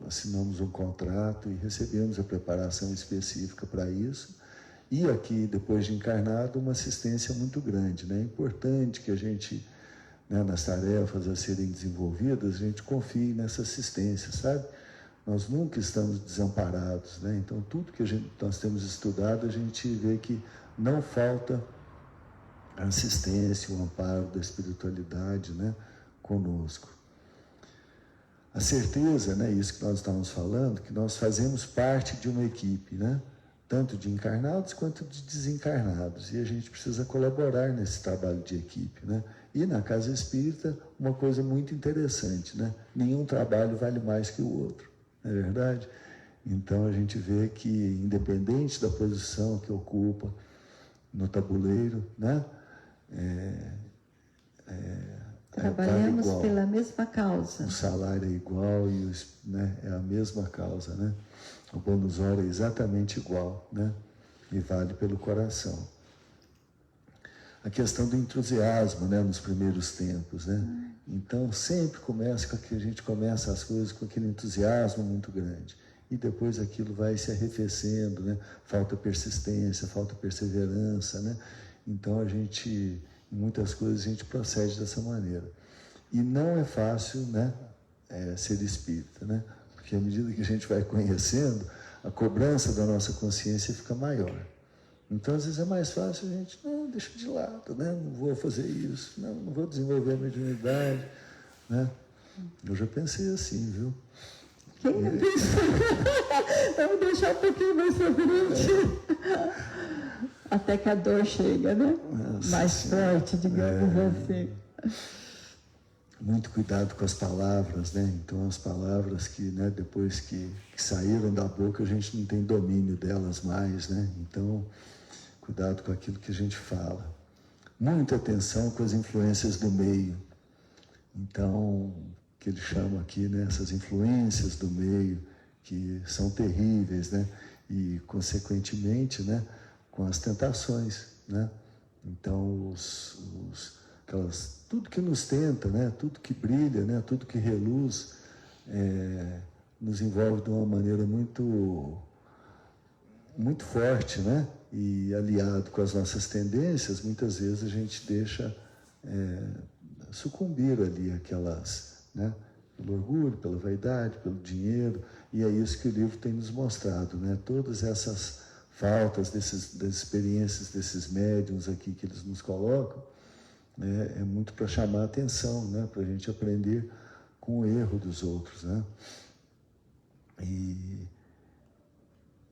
Speaker 2: assinamos um contrato e recebemos a preparação específica para isso. E aqui, depois de encarnado, uma assistência muito grande, né? É importante que a gente, né, nas tarefas a serem desenvolvidas, a gente confie nessa assistência, sabe? Nós nunca estamos desamparados, né? Então, tudo que nós temos estudado, a gente vê que não falta a assistência, o amparo da espiritualidade, né, conosco. A certeza, né, isso que nós estávamos falando, que nós fazemos parte de uma equipe, né, tanto de encarnados quanto de desencarnados, e a gente precisa colaborar nesse trabalho de equipe, né? E na Casa Espírita, uma coisa muito interessante, né? Nenhum trabalho vale mais que o outro, não é verdade? Então a gente vê que, independente da posição que ocupa no tabuleiro, né,
Speaker 1: Trabalhamos
Speaker 2: vale
Speaker 1: pela mesma causa.
Speaker 2: o salário é igual e né, é a mesma causa, né? O bônus hora é exatamente igual, né? E vale pelo coração. A questão do entusiasmo, né, nos primeiros tempos, né? Então, sempre começa com que a gente começa as coisas com aquele entusiasmo muito grande. E depois aquilo vai se arrefecendo, né? Falta persistência, falta perseverança, né? Então, em muitas coisas, a gente procede dessa maneira. E não é fácil, né, ser espírita, né? Porque à medida que a gente vai conhecendo, a cobrança da nossa consciência fica maior. Então, às vezes é mais fácil a gente, não, deixa de lado, né? Não vou fazer isso, não vou desenvolver a mediunidade, né? Eu já pensei assim, viu?
Speaker 1: Quem não pensou? Vamos deixar um pouquinho mais pra frente. Até que a dor chega, né?
Speaker 2: Nossa,
Speaker 1: mais
Speaker 2: sim.
Speaker 1: forte, digamos assim.
Speaker 2: Muito cuidado com as palavras, né? Então, as palavras que, né, depois que saíram da boca, a gente não tem domínio delas mais, né? Então, cuidado com aquilo que a gente fala. Muita atenção com as influências do meio. Então, que ele chama aqui, né, essas influências do meio, que são terríveis, né? E, consequentemente, né, com as tentações, né? Então, tudo que nos tenta, né? Tudo que brilha, né? Tudo que reluz, nos envolve de uma maneira muito, muito forte, né? E aliado com as nossas tendências, muitas vezes a gente deixa sucumbir ali aquelas, né? Pelo orgulho, pela vaidade, pelo dinheiro, e é isso que o livro tem nos mostrado, né? Todas essas faltas das experiências desses médiuns aqui que eles nos colocam, né? É muito para chamar a atenção, né? Para a gente aprender com o erro dos outros, né? E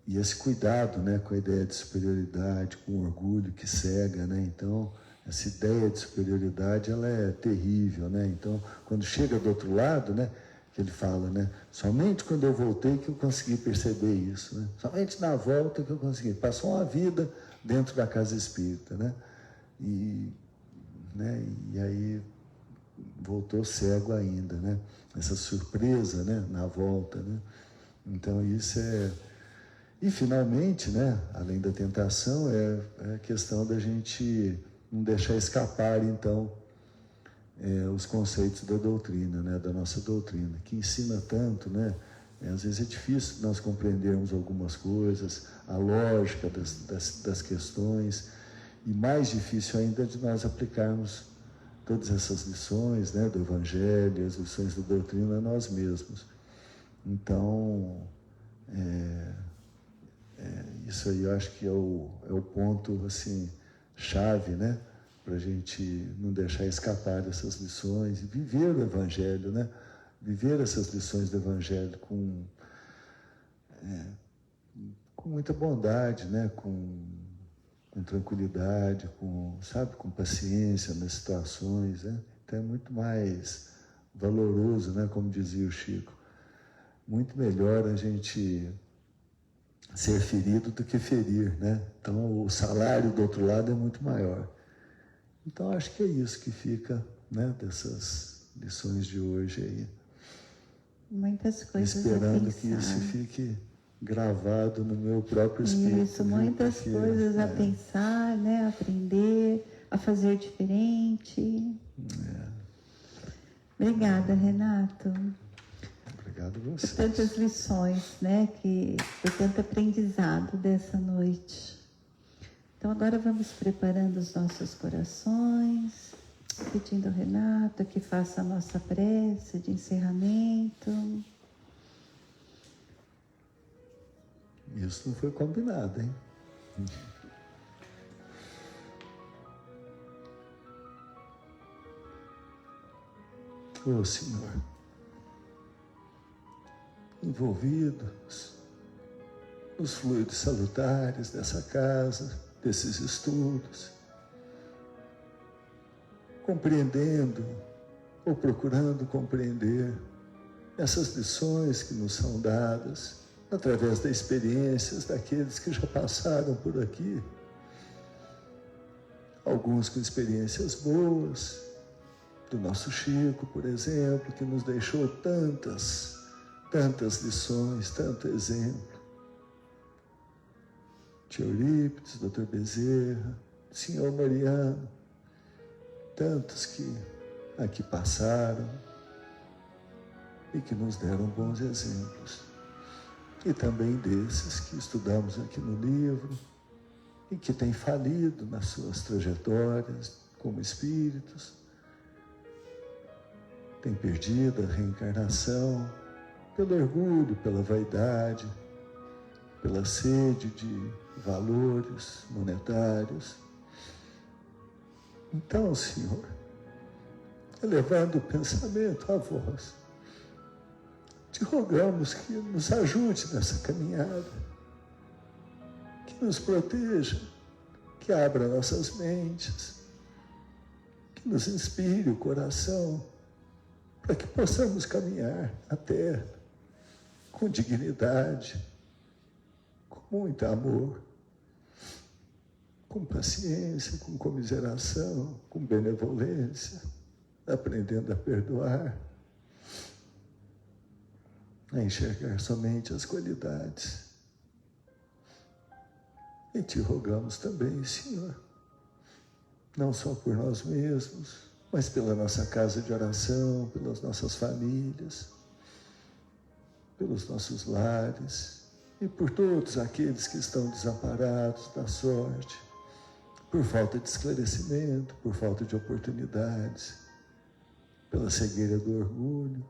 Speaker 2: esse cuidado, né, com a ideia de superioridade, com o orgulho que cega, né? Então, essa ideia de superioridade, ela é terrível, né? Então, quando chega do outro lado, né, que ele fala, né, somente quando eu voltei que eu consegui perceber isso, né? Somente na volta que eu consegui. Passou uma vida dentro da casa espírita, né? E aí voltou cego ainda, né? Essa surpresa, né, na volta, né? Então, isso E, finalmente, né, além da tentação, é a questão da gente não deixar escapar, então, os conceitos da doutrina, né, da nossa doutrina, que ensina tanto, né? Às vezes é difícil nós compreendermos algumas coisas, a lógica das questões, e mais difícil ainda de nós aplicarmos todas essas lições, né, do Evangelho, as lições da doutrina a nós mesmos. Então, isso aí eu acho que é o ponto, assim, chave, né, para a gente não deixar escapar dessas lições e viver o Evangelho, né? Viver essas lições do Evangelho com muita bondade, né? Com tranquilidade, com paciência nas situações, né? Então é muito mais valoroso, né? Como dizia o Chico, muito melhor a gente ser ferido do que ferir, né? Então o salário do outro lado é muito maior. Então acho que é isso que fica, né? Dessas lições de hoje aí.
Speaker 1: Muitas coisas
Speaker 2: esperando
Speaker 1: a pensar.
Speaker 2: que isso fique gravado no meu próprio espírito.
Speaker 1: Isso, muitas coisas a pensar, né? Aprender, a fazer diferente. Obrigada, Renato.
Speaker 2: Obrigado a
Speaker 1: Por
Speaker 2: vocês.
Speaker 1: tantas lições, né? Por tanto aprendizado dessa noite. Então agora vamos preparando os nossos corações, pedindo ao Renato que faça a nossa prece de encerramento.
Speaker 2: Isso não foi combinado, hein? Ô Senhor, envolvidos nos fluidos salutares dessa casa, desses estudos, compreendendo ou procurando compreender essas lições que nos são dadas através das experiências daqueles que já passaram por aqui, alguns com experiências boas, do nosso Chico, por exemplo, que nos deixou tantas lições, tanto exemplo. Tio Eurípides, Dr. Bezerra, Senhor Mariano, tantos que aqui passaram e que nos deram bons exemplos. E também desses que estudamos aqui no livro e que têm falido nas suas trajetórias como espíritos, têm perdido a reencarnação pelo orgulho, pela vaidade, pela sede de valores monetários. Então, Senhor, elevando o pensamento a vós, te rogamos que nos ajude nessa caminhada, que nos proteja, que abra nossas mentes, que nos inspire o coração, para que possamos caminhar na terra com dignidade, com muito amor, com paciência, com comiseração, com benevolência, aprendendo a perdoar, a enxergar somente as qualidades. E te rogamos também, Senhor, não só por nós mesmos, mas pela nossa casa de oração, pelas nossas famílias, pelos nossos lares e por todos aqueles que estão desamparados da sorte, por falta de esclarecimento, por falta de oportunidades, pela cegueira do orgulho,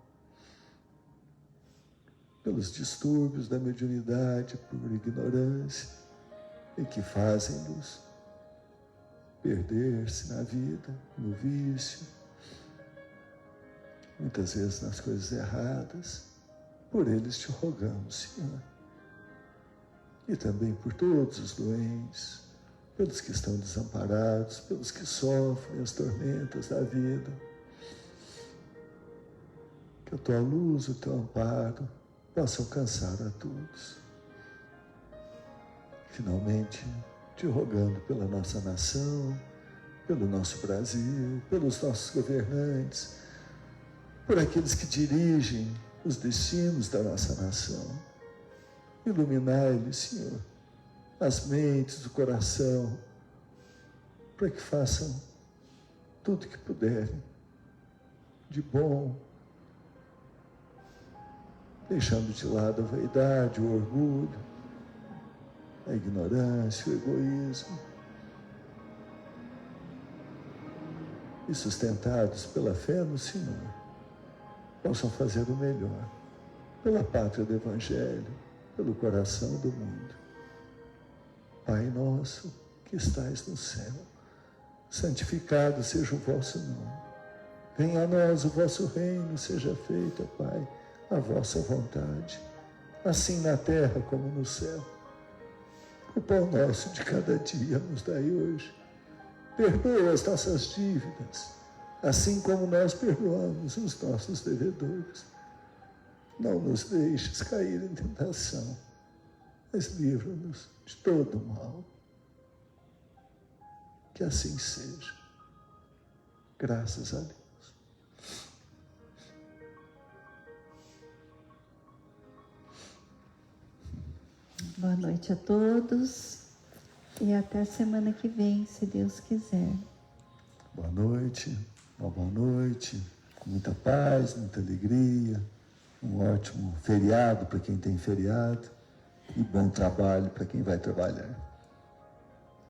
Speaker 2: pelos distúrbios da mediunidade, por ignorância, e que fazem-nos perder-se na vida, no vício, muitas vezes nas coisas erradas. Por eles te rogamos, Senhor. E também por todos os doentes, pelos que estão desamparados, pelos que sofrem as tormentas da vida. Que a tua luz, o teu amparo possa alcançar a todos. Finalmente, te rogando pela nossa nação, pelo nosso Brasil, pelos nossos governantes, por aqueles que dirigem os destinos da nossa nação, Iluminai-lhe, Senhor, as mentes, o coração, para que façam tudo o que puderem de bom, deixando de lado a vaidade, o orgulho, a ignorância, o egoísmo, e sustentados pela fé no Senhor, possam fazer o melhor, pela pátria do Evangelho, pelo coração do mundo. Pai nosso, que estais no céu, santificado seja o vosso nome. Venha a nós o vosso reino, seja feita, Pai, a vossa vontade, assim na terra como no céu. O pão nosso de cada dia nos dai hoje. Perdoa as nossas dívidas, assim como nós perdoamos os nossos devedores. Não nos deixes cair em tentação, mas livra-nos de todo o mal. Que assim seja. Graças a Deus.
Speaker 1: Boa noite a todos e até a semana que vem, se Deus quiser.
Speaker 2: Boa noite, uma boa noite, com muita paz, muita alegria, um ótimo feriado para quem tem feriado e bom trabalho para quem vai trabalhar.